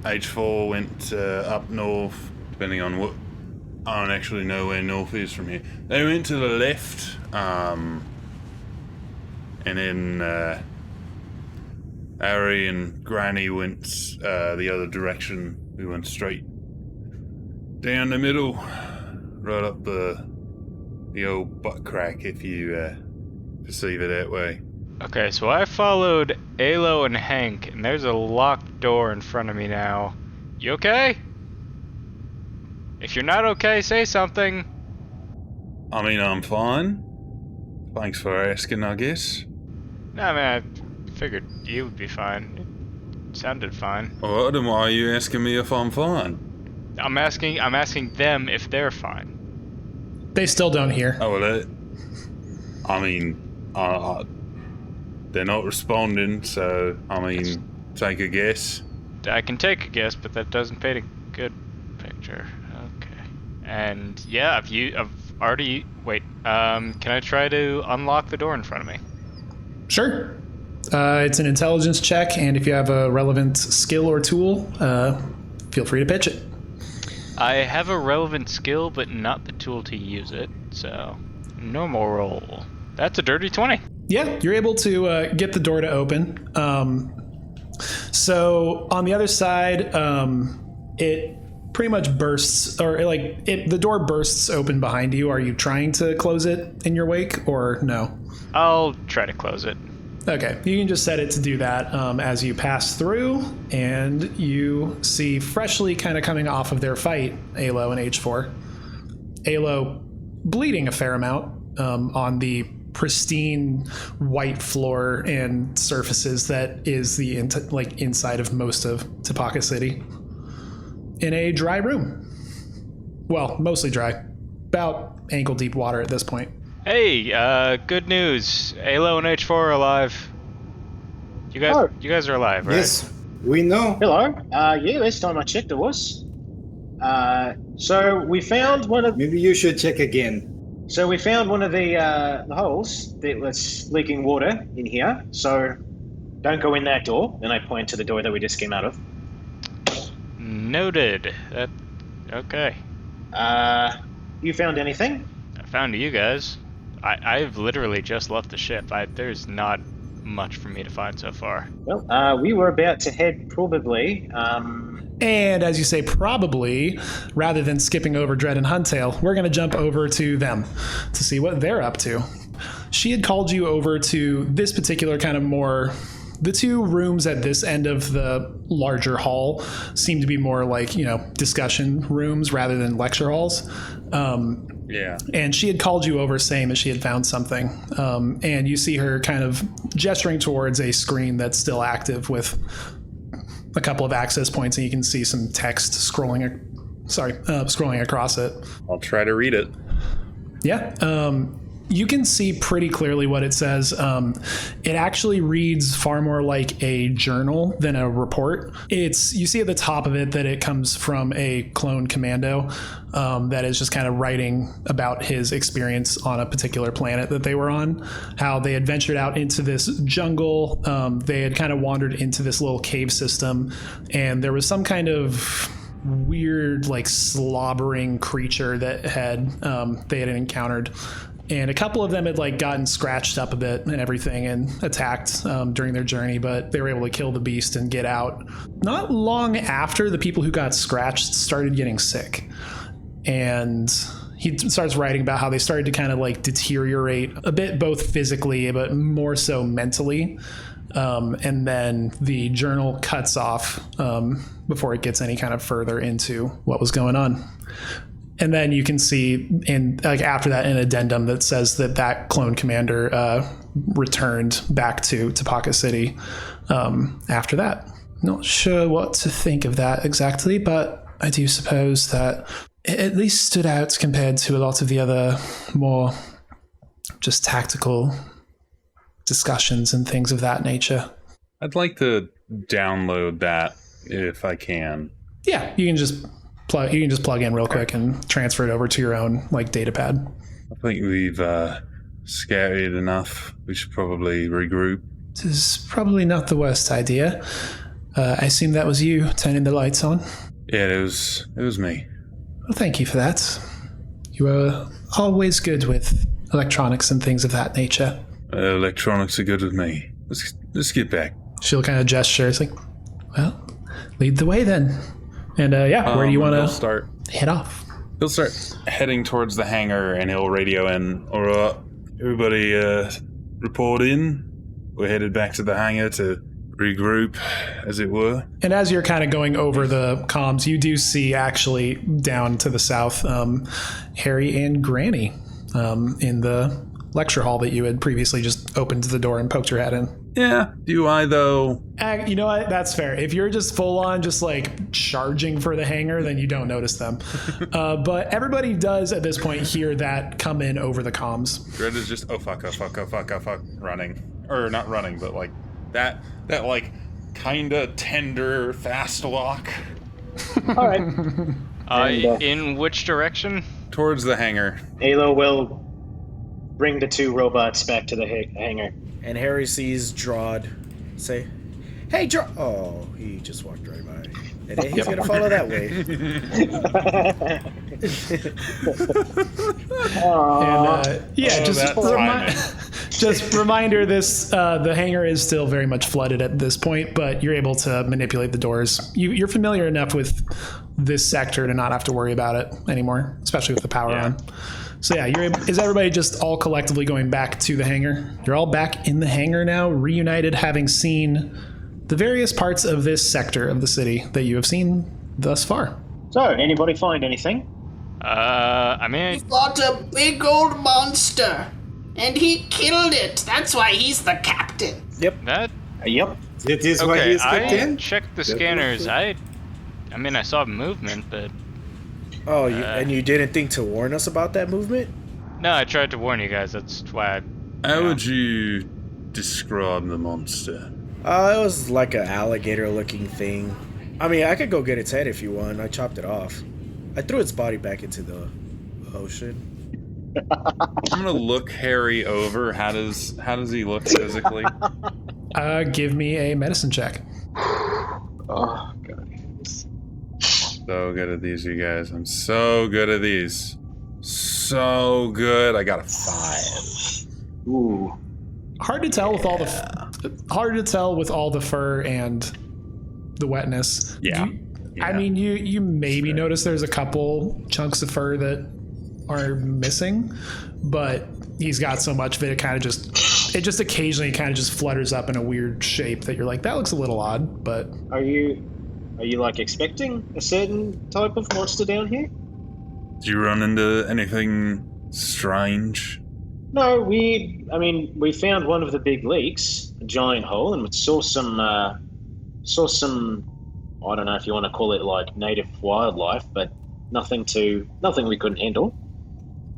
H4 went up north, depending on what... I don't actually know where north is from here. They went to the left, and then Harry and Granny went the other direction. We went straight down the middle, right up the old butt crack, if you perceive it that way. Okay, so I followed Alo and Hank, and there's a locked door in front of me now. You okay? If you're not okay, say something. I mean, I'm fine. Thanks for asking, I guess. Nah, man, I figured you would be fine. It sounded fine. Well, then why are you asking me if I'm fine? I'm asking them if they're fine. They still don't hear. Oh, well, they're not responding, so, take a guess. I can take a guess, but that doesn't paint a good picture. Okay. And yeah, I've already... Wait, can I try to unlock the door in front of me? Sure. It's an intelligence check, and if you have a relevant skill or tool, feel free to pitch it. I have a relevant skill, but not the tool to use it, so normal roll. That's a dirty 20. Yeah, you're able to get the door to open. So on the other side, it pretty much bursts, or the door bursts open behind you. Are you trying to close it in your wake, or no? I'll try to close it. Okay, you can just set it to do that as you pass through, and you see freshly kind of coming off of their fight, Alo and H4. Alo bleeding a fair amount on the pristine white floor and surfaces that is the inside of most of Tapaka City. In a dry room. Well, mostly dry. About ankle deep water at this point. Hey, good news. Alo and H4 are alive. You guys are alive, right? Yes, we know. Hello. Yeah, last time I checked it was. So we found one of... Maybe you should check again. So we found one of the holes that was leaking water in here. So don't go in that door. And I point to the door that we just came out of. Noted. Okay. You found anything? I found you guys. I've literally just left the ship. There's not much for me to find so far. Well, we were about to head probably And as you say, probably, rather than skipping over Dread and Huntail, we're going to jump over to them to see what they're up to. She had called you over to this particular kind of more... The two rooms at this end of the larger hall seem to be more like, discussion rooms rather than lecture halls. Yeah. And she had called you over saying that she had found something. And you see her kind of gesturing towards a screen that's still active with a couple of access points, and you can see some text scrolling across it. I'll try to read it. Yeah. You can see pretty clearly what it says. It actually reads far more like a journal than a report. You see at the top of it that it comes from a clone commando that is just kind of writing about his experience on a particular planet that they were on, how they had ventured out into this jungle. They had kind of wandered into this little cave system, and there was some kind of weird, like, slobbering creature that they had encountered. And a couple of them had like gotten scratched up a bit and everything and attacked during their journey, but they were able to kill the beast and get out. Not long after, the people who got scratched started getting sick. And he starts writing about how they started to kind of like deteriorate a bit, both physically, but more so mentally. And then the journal cuts off before it gets any kind of further into what was going on. And then you can see after that an addendum that says that clone commander returned back to Tapaka City after that. Not sure what to think of that exactly, but I do suppose that it at least stood out compared to a lot of the other more just tactical discussions and things of that nature. I'd like to download that if I can. Yeah, you can just plug in real quick and transfer it over to your own like data pad. I think we've scouted enough. We should probably regroup. This is probably not the worst idea. I assume that was you turning the lights on. Yeah, it was me. Well, thank you for that. You are always good with electronics and things of that nature. Electronics are good with me. Let's get back. She'll kind of gesture. It's like, well, lead the way then. And where do you want to head off? He'll start heading towards the hangar, and he'll radio in. All right, everybody, report in. We're headed back to the hangar to regroup, as it were. And as you're kind of going over the comms, you do see actually down to the south, Harry and Granny in the lecture hall that you had previously just opened the door and poked your head in. Yeah, do I though? You know what? That's fair. If you're just full on just like charging for the hangar, then you don't notice them. But everybody does at this point hear that come in over the comms. Dread is just, oh fuck, running. Or not running, but like that like kinda tender fast walk. All right. In which direction? Towards the hangar. Halo will bring the two robots back to the hangar. And Harry sees Drod say, "Hey, Drod!" Oh, he just walked right by. And then he's going to follow that way. Just reminder, the hangar is still very much flooded at this point, but you're able to manipulate the doors. You're familiar enough with this sector to not have to worry about it anymore, especially with the power on. So yeah, is everybody just all collectively going back to the hangar? You're all back in the hangar now, reunited, having seen the various parts of this sector of the city that you have seen thus far. So, anybody find anything? I fought a big old monster, and he killed it. That's why he's the captain. Yep. Yep. It is why he is captain. I checked the scanners. I saw movement, but... Oh, and you didn't think to warn us about that movement? No, I tried to warn you guys. That's why How would you describe the monster? It was like an alligator-looking thing. I mean, I could go get its head if you want. I chopped it off. I threw its body back into the ocean. I'm gonna look Harry over. How does he look physically? Give me a medicine check. Oh, God. So good at these, you guys. I'm so good at these. So good. I got a 5. Ooh. Hard to tell with all the fur and the wetness. Yeah. I mean, you maybe notice there's a couple chunks of fur that are missing, but he's got so much of it, it just occasionally kind of just flutters up in a weird shape that you're like, that looks a little odd, but... Are you like expecting a certain type of monster down here? Do you run into anything strange? No, we found one of the big leaks, a giant hole, and we saw some, I don't know if you want to call it like native wildlife, but nothing we couldn't handle.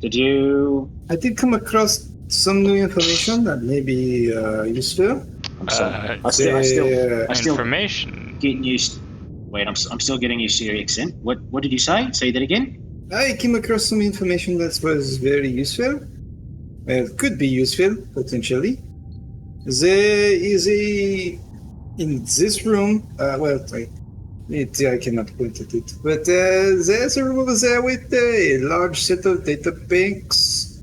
Did you? I did come across some new information that may be useful. I'm sorry. I still Information. getting used. Wait, I'm still getting used to your accent. What did you say? Say that again. I came across some information that was very useful. Well, could be useful, potentially. There is in this room, I cannot point at it, but there's a room over there with a large set of data banks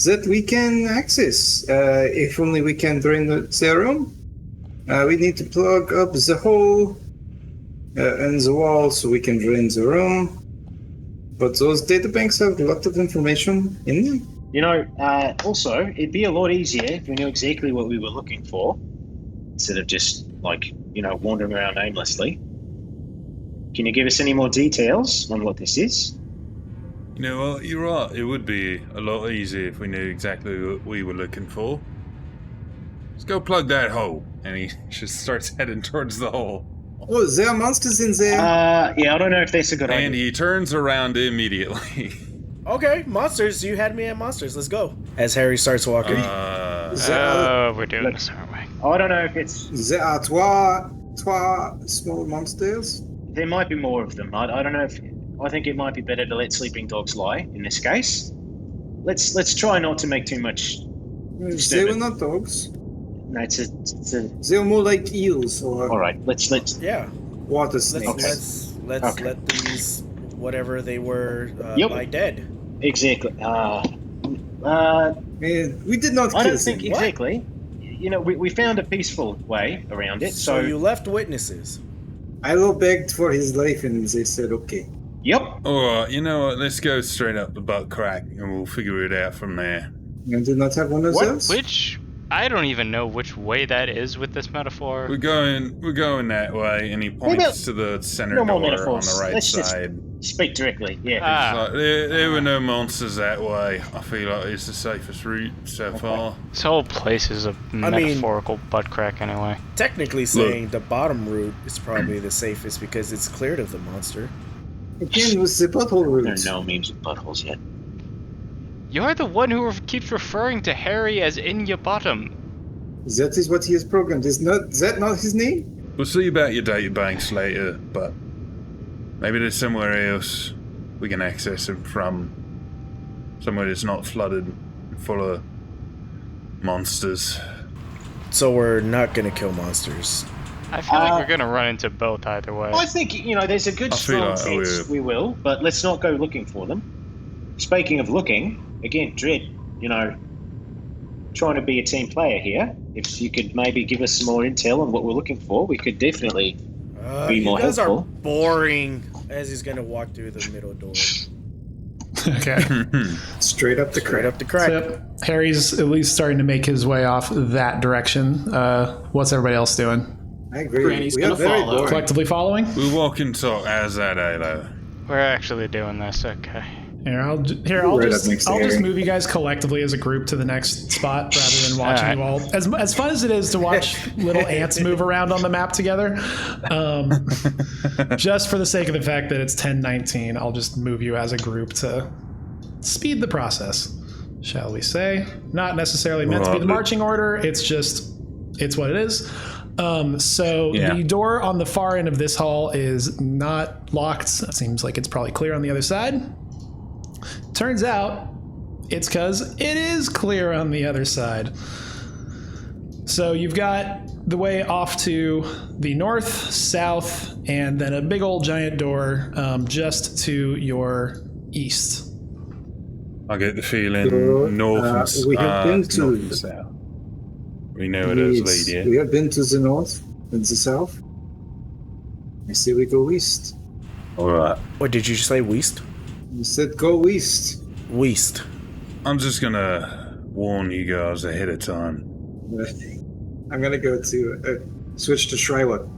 that we can access. If only we can drain the room. We need to plug up the hole in the wall so we can drain the room. But those data banks have a lot of information in them. You know, also, it'd be a lot easier if we knew exactly what we were looking for, instead of just, wandering around aimlessly. Can you give us any more details on what this is? You know what, you're right. It would be a lot easier if we knew exactly what we were looking for. Let's go plug that hole. And he just starts heading towards the hole. Oh, there are monsters in there. Yeah, I don't know if that's a good idea. And he turns around immediately. Okay, monsters. You had me at monsters. Let's go. As Harry starts walking. We're doing this, aren't we? I don't know if it's... There are trois small monsters. There might be more of them. I don't know if... I think it might be better to let sleeping dogs lie in this case. Let's try not to make too much... They were not dogs. No, it's a... They were more like eels or... Alright, let's... Yeah. Water snakes. Let's let these, whatever they were, Yep. lie dead. Exactly. We did not kill I don't think them. exactly. You know, we found a peaceful way around it, So you left witnesses. Ilo begged for his life and they said okay. Yep. Alright, you know what? Let's go straight up the butt crack and we'll figure it out from there. You do not have one of those? I don't even know which way that is with this metaphor. We're going that way, and he points to the center No door more on metaphors. the right Let's side. just speak directly. Yeah. It's like, there were no monsters that way. I feel like it's the safest route so far. This whole place is a metaphorical butt crack anyway. Technically saying the bottom route is probably the safest because it's cleared of the monster. Again, with the butthole route. There are no memes with buttholes yet. You're the one who keeps referring to Harry as in your bottom. That is what he has programmed. Is that not his name? We'll see about your data banks later, but maybe there's somewhere else we can access them from. Somewhere that's not flooded and full of monsters. So we're not gonna kill monsters. I feel like we're gonna run into both either way. I think, there's a good strong like chance we will, but let's not go looking for them. Speaking of looking, again, Dread, trying to be a team player here. If you could maybe give us some more intel on what we're looking for, we could definitely be more you guys helpful. are boring. As he's gonna walk through the middle door. Okay. Straight up the crack. So, Harry's at least starting to make his way off that direction. What's everybody else doing? I agree. Granny's We gonna are very follow. boring. Collectively following? We'll walk and talk as that, Halo. We're actually doing this, okay. I'll Right up next to just Harry. move you guys collectively as a group to the next spot rather than watching you all. As fun as it is to watch little ants move around on the map together, just for the sake of the fact that it's 10:19, I'll just move you as a group to speed the process, shall we say? Not necessarily meant to be the marching order. It's what it is. The door on the far end of this hall is not locked. It seems like it's probably clear on the other side. Turns out it's because it is clear on the other side. So you've got the way off to the north, south, and then a big old giant door just to your east. I get the feeling north and we have been to north and south. We know it is, lady. We have been to the north and the south. I say we go east. Alright. What did you say, Weast? You said go east. Weast. I'm just gonna warn you guys ahead of time. I'm gonna go to switch to Shrylock.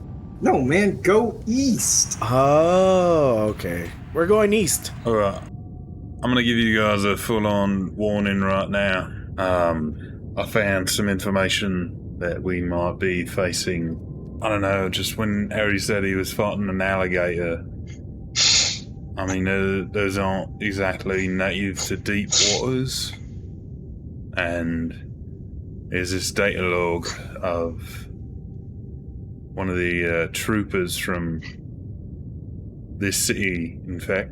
No, man, go east. Oh, okay. We're going east. Alright. I'm gonna give you guys a full-on warning right now. I found some information that we might be facing. I don't know, just when Harry said he was fighting an alligator. I mean, those aren't exactly native to deep waters. And there's this data log of one of the troopers from this city, in fact.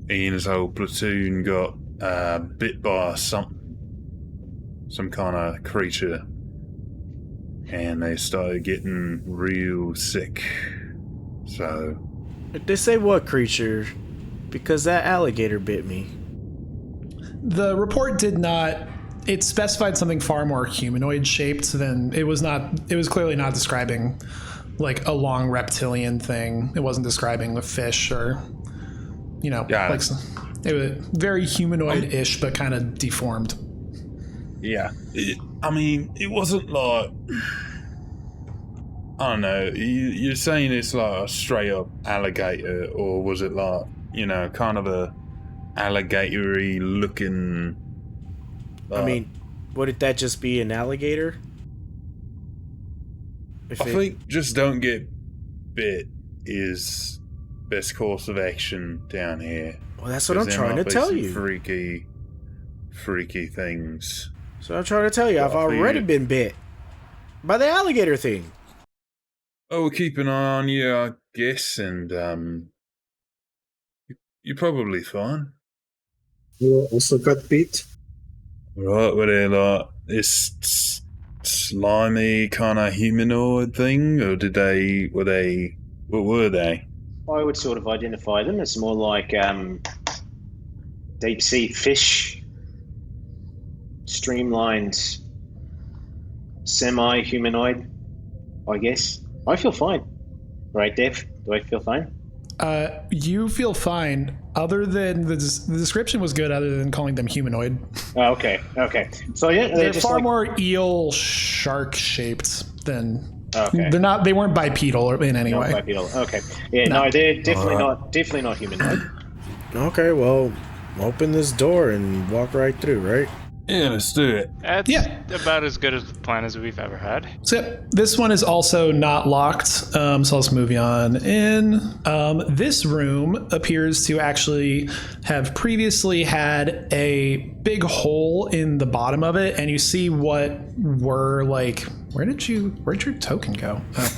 He and his whole platoon got bit by some kind of creature, and they started getting real sick. So, Did they say what creature? Because that alligator bit me. The report did not. It specified something far more humanoid shaped than it was not. It was clearly not describing like a long reptilian thing. It wasn't describing a fish or, you know, like it was very humanoid-ish but kind of deformed. yeah. I mean, it wasn't like, I don't know. You're saying it's like a straight up alligator, or was it like, you know, kind of a alligatory looking? I mean, wouldn't that just be an alligator? I think just don't get bit is best course of action down here. Well, that's what I'm trying to tell you. Freaky things. So I'm trying to tell you, I've already been bit by the alligator thing. Oh, we'll keep an eye on you, I guess, and you're probably fine. You also got beat. Right, were they like this slimy kind of humanoid thing, or what were they? I would sort of identify them as more like deep sea fish, streamlined, semi-humanoid, I guess. I feel fine. Right, Dev? Do I feel fine? You feel fine, other than the description was good, other than calling them humanoid. Oh, okay. So yeah, They're just far like, more eel shark shaped than. Okay. They weren't bipedal in any way. bipedal. Okay. Yeah, no, they're definitely not humanoid. Okay, well, open this door and walk right through, right? Yeah, let's do it. That's about as good a plan as we've ever had. So yep, this one is also not locked, so let's move you on in. This room appears to actually have previously had a big hole in the bottom of it, and you see what were like... Where'd your token go? Oh.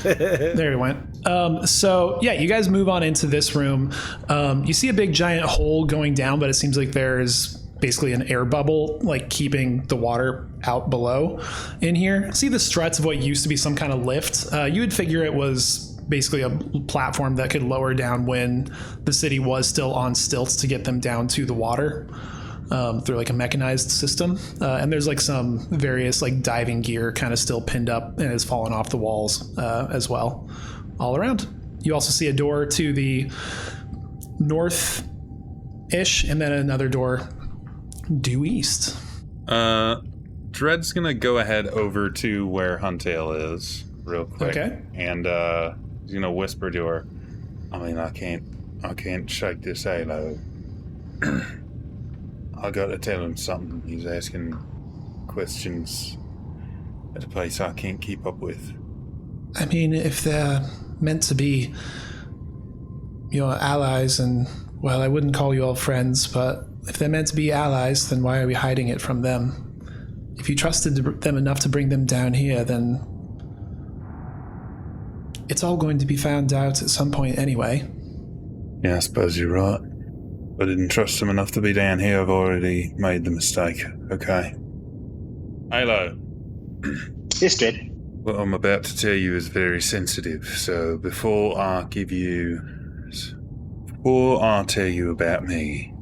There it went. So yeah, you guys move on into this room. You see a big giant hole going down, but it seems like there's basically an air bubble like keeping the water out below in here. See the struts of what used to be some kind of lift. You would figure it was basically a platform that could lower down when the city was still on stilts to get them down to the water through like a mechanized system. And there's like some various like diving gear kind of still pinned up and has fallen off the walls as well all around. You also see a door to the north-ish and then another door due east. Dread's gonna go ahead over to where Huntail is real quick. Okay. And he's gonna whisper to her. I mean, I can't shake this halo. I gotta tell him something. He's asking questions at a pace I can't keep up with. I mean, if they're meant to be your allies, and, well, I wouldn't call you all friends, but if they're meant to be allies, then why are we hiding it from them? If you trusted them enough to bring them down here, then it's all going to be found out at some point anyway. Yeah, I suppose you're right. I didn't trust them enough to be down here. I've already made the mistake. Okay. Halo. Yes, Dread. What I'm about to tell you is very sensitive, so before I tell you about me,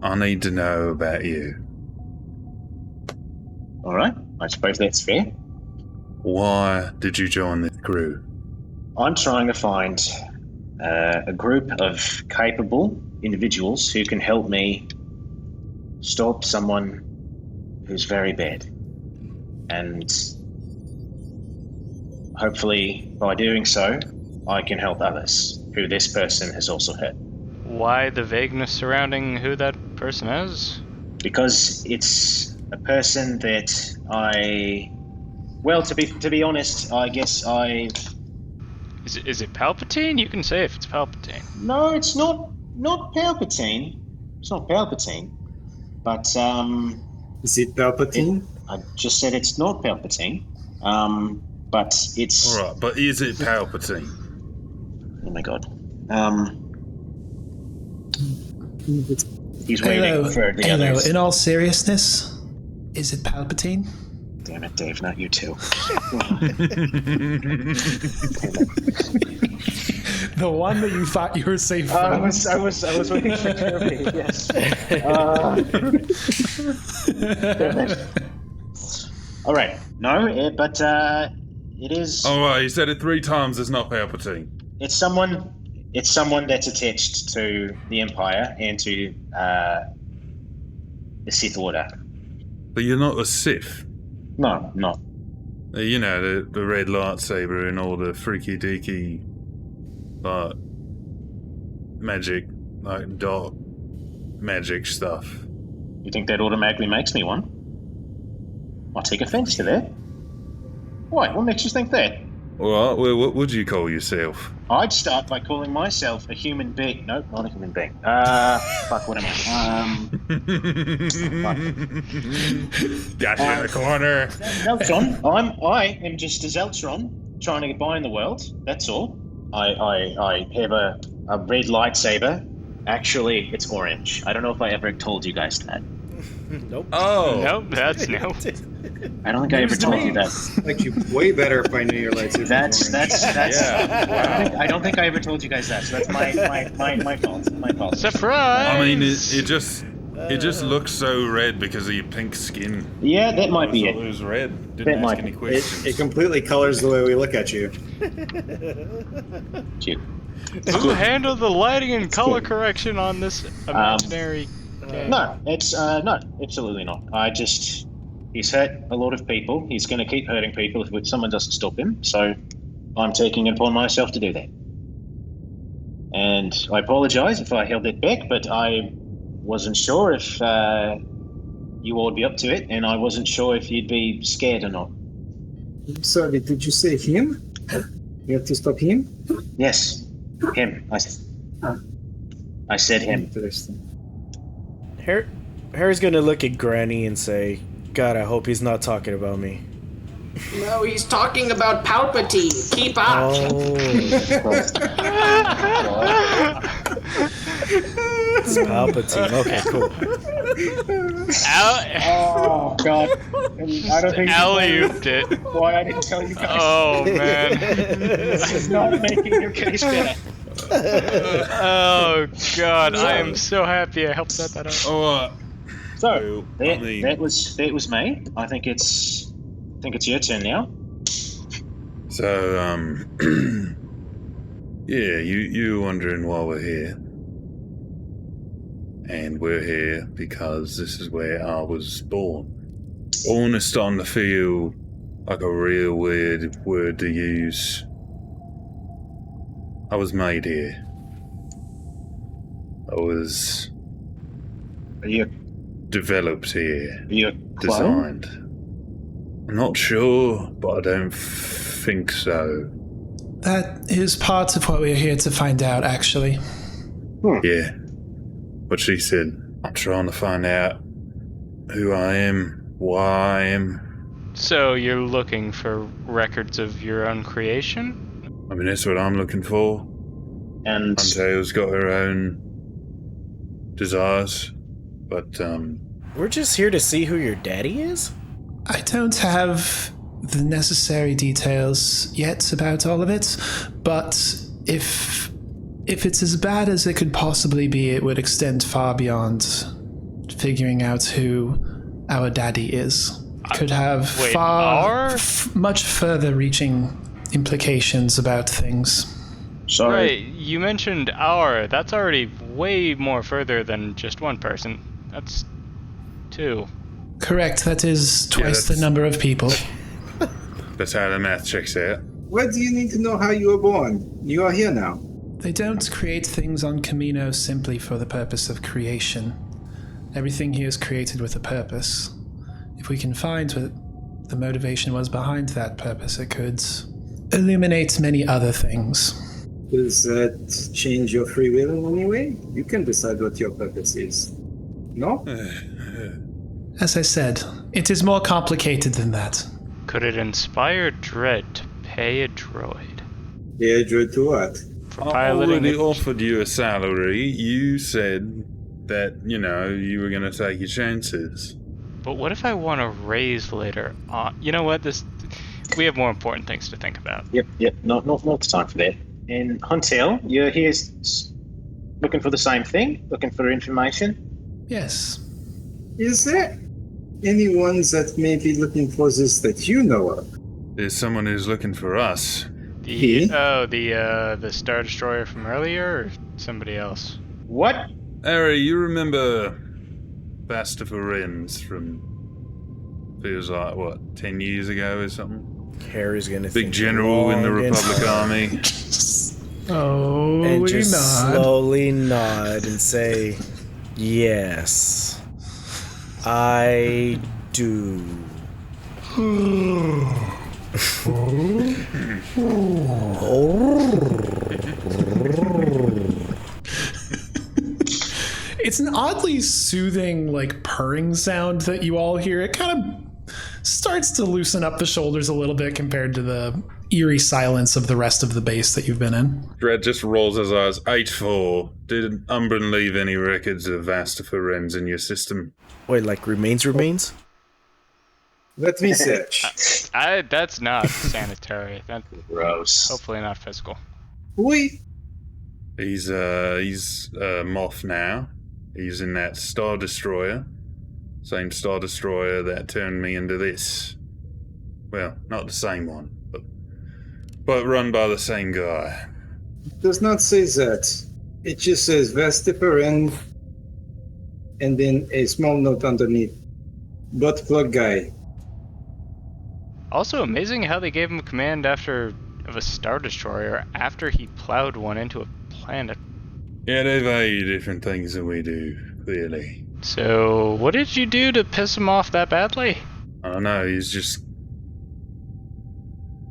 I need to know about you. All right. I suppose that's fair. Why did you join the crew? I'm trying to find a group of capable individuals who can help me stop someone who's very bad. And hopefully, by doing so, I can help others who this person has also hurt. Why the vagueness surrounding who that person is? Because it's a person that well, to be honest, I guess I... Is it Palpatine? You can say if it's Palpatine. No, it's not Palpatine. It's not Palpatine. But, Is it Palpatine? I just said it's not Palpatine. But it's... Alright, but is it Palpatine? Oh my god. He's waiting for the others. In all seriousness, is it Palpatine? Damn it, Dave, not you too. The one that you thought you were safe from. I was waiting for Kirby, yes. Alright, no, but it is... Alright, you said it 3 times, it's not Palpatine. It's someone that's attached to the Empire and to the Sith Order. But you're not a Sith. No, not. You know, the red lightsaber and all the freaky deaky, like, magic, like, dark magic stuff. You think that automatically makes me one? I take offense to that. Why? What makes you think that? Alright, well, what would you call yourself? I'd start by calling myself a human being. Nope, not a human being. Fuck, what am I? Got you in the corner. Zeltron. I am just a Zeltron trying to get by in the world. That's all. I have a red lightsaber. Actually, it's orange. I don't know if I ever told you guys that. Nope. Oh. Nope, that's no. I don't think I ever told you that. Like you way better if I knew your lightsaber. That's Yeah. I don't think I ever told you guys that. So that's my fault. My fault. Surprise! I mean, it just looks so red because of your pink skin. Yeah, that might be It it. was red. That Didn't might ask any be. questions. It completely colors the way we look at you. Cute. Who handled the lighting and color correction on this imaginary game? No, it's no, absolutely not. He's hurt a lot of people. He's going to keep hurting people if someone doesn't stop him. So I'm taking it upon myself to do that. And I apologize if I held that back, but I wasn't sure if you all would be up to it, and I wasn't sure if you'd be scared or not. Sorry, did you say him? You have to stop him? Yes, him. I said him. Interesting. Harry's gonna look at Granny and say, God, I hope he's not talking about me. No, he's talking about Palpatine. Keep up. It's Palpatine. Okay, cool. Oh God! I don't think Alley-ooped it. why I didn't tell you guys. Oh man. This is not making your case better. Oh god, I am so happy I helped set that up. Alright. So Well, I mean- that was me. I think it's your turn now. So, yeah, you were wondering why we're here. And we're here because this is where I was born. Born is starting to feel like a real weird word to use. I was made here. I was Are you developed here, a clone? designed. I'm not sure, but I don't think so. That is part of what we're here to find out, actually. Yeah. But she said, I'm trying to find out who I am, why I am. So you're looking for records of your own creation? I mean, that's what I'm looking for. And Untail's got her own desires, but, We're just here to see who your daddy is? I don't have the necessary details yet about all of it, but if it's as bad as it could possibly be, it would extend far beyond figuring out who our daddy is. Could have Wait, much further reaching implications about things. Sorry. Right, you mentioned our. That's already way more further than just one person. That's 2. Correct, that is twice the that's- number of people. That's how the math checks out. Why do you need to know how you were born? You are here now. They don't create things on Camino simply for the purpose of creation. Everything here is created with a purpose. If we can find what the motivation was behind that purpose, it could illuminate many other things. Does that change your free will in any way? You can decide what your purpose is. No? As I said, it is more complicated than that. Could it inspire Dread to pay a droid Yeah, Drew, to what? for I piloting already it? offered you a salary. You said that, you were going to take your chances. But what if I want to raise later on? You know what? We have more important things to think about. Yep. Not the time for that. And Huntel, you're here looking for the same thing? Looking for information? Yes. Is there anyone that may be looking for this that you know of? There's someone who's looking for us. The Star Destroyer from earlier, or somebody else? What? Harry, you remember Vastaforens from, feels like, 10 years ago or something? Harry's gonna Big think general in the long and Republic hard Army. Oh, and we just nod. slowly nod and say, "Yes, I do." It's an oddly soothing, purring sound that you all hear. It kind of starts to loosen up the shoulders a little bit compared to the eerie silence of the rest of the base that you've been in. Dredd just rolls his eyes. 8-4. Did Umbran leave any records of Vastaforens in your system? Wait, remains? Let me search. That's not sanitary. That's Gross. hopefully not physical. Oui. He's Moff now. He's in that Star Destroyer. Same Star Destroyer that turned me into this. Well, not the same one, but run by the same guy. It does not say that. It just says Vestiferin and then a small note underneath. Butt plug guy. Also amazing how they gave him command of a Star Destroyer after he plowed one into a planet. Yeah, they value different things than we do, clearly. So, what did you do to piss him off that badly? I don't know, he's just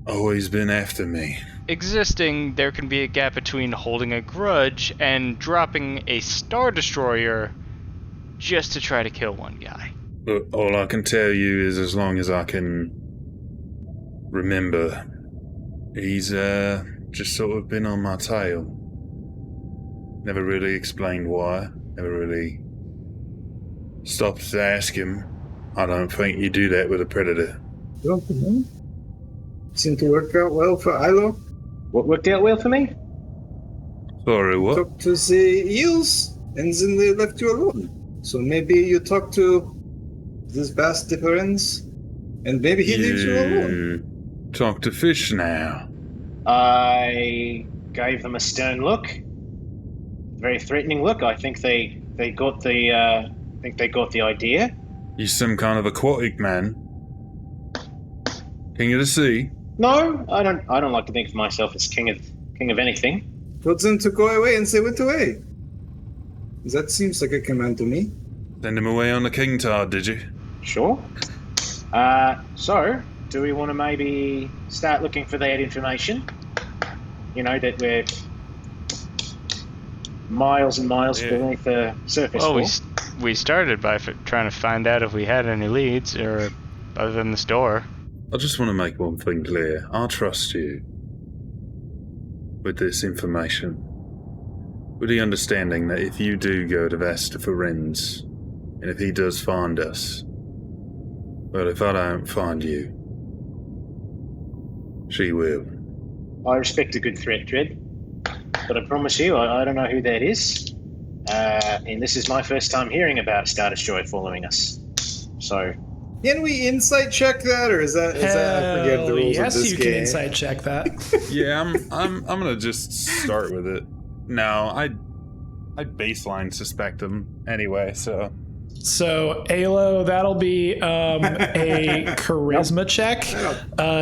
always been after me. Existing, there can be a gap between holding a grudge and dropping a Star Destroyer just to try to kill one guy. But all I can tell you is as long as I can remember, he's just sort of been on my tail. Never really explained why. Never really stopped to ask him. I don't think you do that with a predator. Don't know. Seemed to work out well for Ilo. What worked out well for me? Sorry, what? Talked to the eels, and then they left you alone. So maybe you talk to this vast difference, and maybe he leaves you alone. Talk to fish now. I gave them a stern look, very threatening look. I think they got the idea. You some kind of aquatic man? King of the sea? No, I don't like to think of myself as king of anything. Told them to go away, and they went away. That seems like a command to me. Send him away on the king tard, did you? Sure. So, do we want to maybe start looking for that information? That we're miles and miles beneath the surface. Well, we started by trying to find out if we had any leads, or other than the store. I just want to make one thing clear. I trust you with this information. With the understanding that if you do go to Vastaforens, and if he does find us, well, if I don't find you, she will. I respect a good threat, Dredd. But I promise you, I don't know who that is. And this is my first time hearing about a Star Destroyer following us. So, Can we insight check that, or is that I forget the rules of yes, this you game? can insight check that. Yeah, I'm gonna just start with it. No, I baseline suspect him anyway, so. So, Alo, that'll be a charisma check.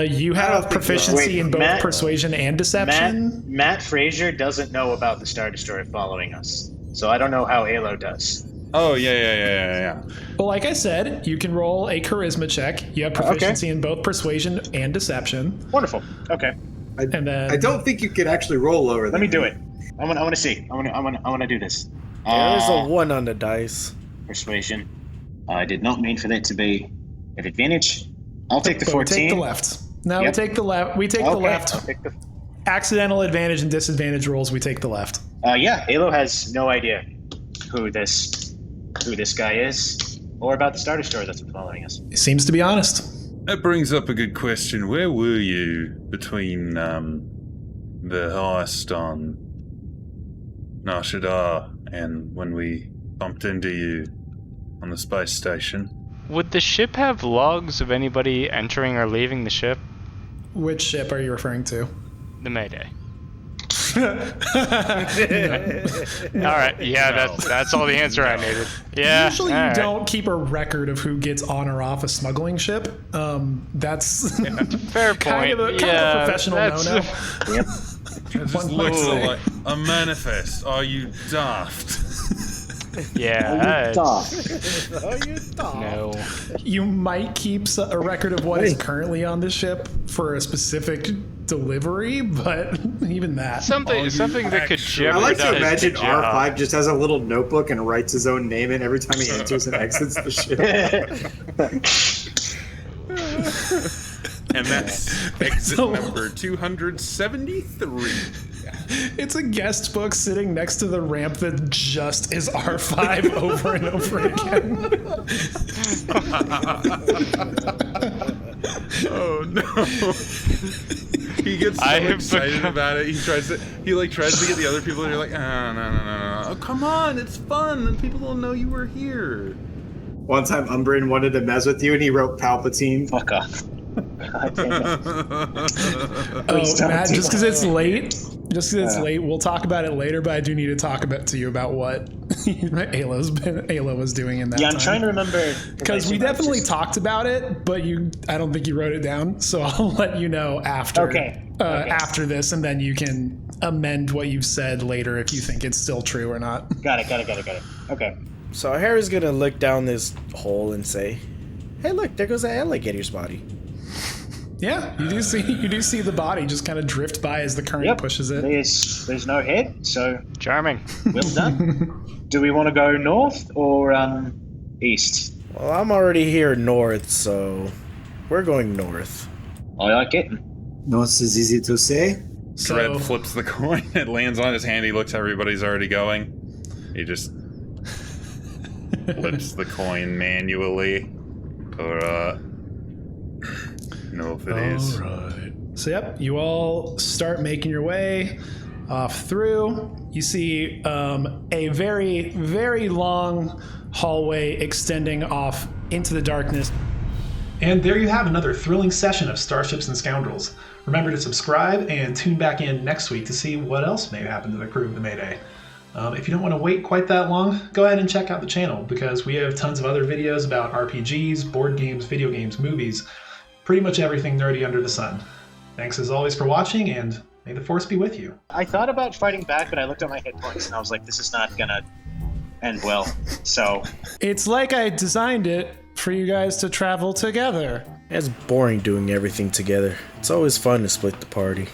You have proficiency in both persuasion and deception. Matt Frazier doesn't know about the Star Destroyer following us, so I don't know how Alo does. Oh, yeah. Well, like I said, you can roll a charisma check. You have proficiency in both persuasion and deception. Wonderful. Okay. And then I don't think you could actually roll lower than Let me do it. I want to see. I want to do this. There's a 1 on the dice. Persuasion. I did not mean for that to be at advantage. I'll take the 14. We'll take the left. No, we'll take the left. We take the left. I'll take the... Accidental advantage and disadvantage rolls, we take the left. Yeah, Alo has no idea who this guy is or about the Star Destroyer that's been following us. He seems to be honest. That brings up a good question. Where were you between the heist on Nar Shaddaa and when we bumped into you on the space station? Would the ship have logs of anybody entering or leaving the ship? Which ship are you referring to? The Mayday. Alright, yeah, that's all the answer I needed. Yeah. Usually you don't keep a record of who gets on or off a smuggling ship. That's fair kind point. of a professional no-no. Yep. It just looks like a manifest. Are you daft? Yeah. Oh, you thought. No. You might keep a record of what is currently on the ship for a specific delivery, but even that. Something that could I jeopardize like to imagine the job. R5 just has a little notebook and writes his own name in every time he enters and exits the ship. And that's exit number 273. It's a guest book sitting next to the ramp that just is R5 over and over again. Oh no. He gets so excited about it. He tries to get the other people, and you're like, no. Oh, come on, it's fun, and people will know you were here. One time Umbrin wanted to mess with you and he wrote Palpatine. Fuck off. Matt, just because it's late, we'll talk about it later, but I do need to talk to you about what Alo was doing in that time. I'm trying to remember. Because we definitely talked about it, but I don't think you wrote it down, so I'll let you know after after this, and then you can amend what you've said later if you think it's still true or not. Got it. Okay. So Harry's gonna look down this hole and say, "Hey, look, there goes that alligator's body." Yeah, you do see the body just kind of drift by as the current pushes it. There's no head, so charming. Well done. Do we want to go north or east? Well, I'm already here north, so we're going north. I like it. North is easy to say. Dread flips the coin. It lands on his hand. He looks, everybody's already going. He just flips the coin manually. Or, north it is. Alright. So, yep, you all start making your way off through. You see a very, very long hallway extending off into the darkness. And there you have another thrilling session of Starships and Scoundrels. Remember to subscribe and tune back in next week to see what else may happen to the crew of the Mayday. If you don't want to wait quite that long, go ahead and check out the channel because we have tons of other videos about RPGs, board games, video games, movies, pretty much everything nerdy under the sun. Thanks as always for watching, and may the Force be with you. I thought about fighting back, but I looked at my hit points and I was like, this is not gonna end well. So it's like I designed it for you guys to travel together. It's boring doing everything together. It's always fun to split the party.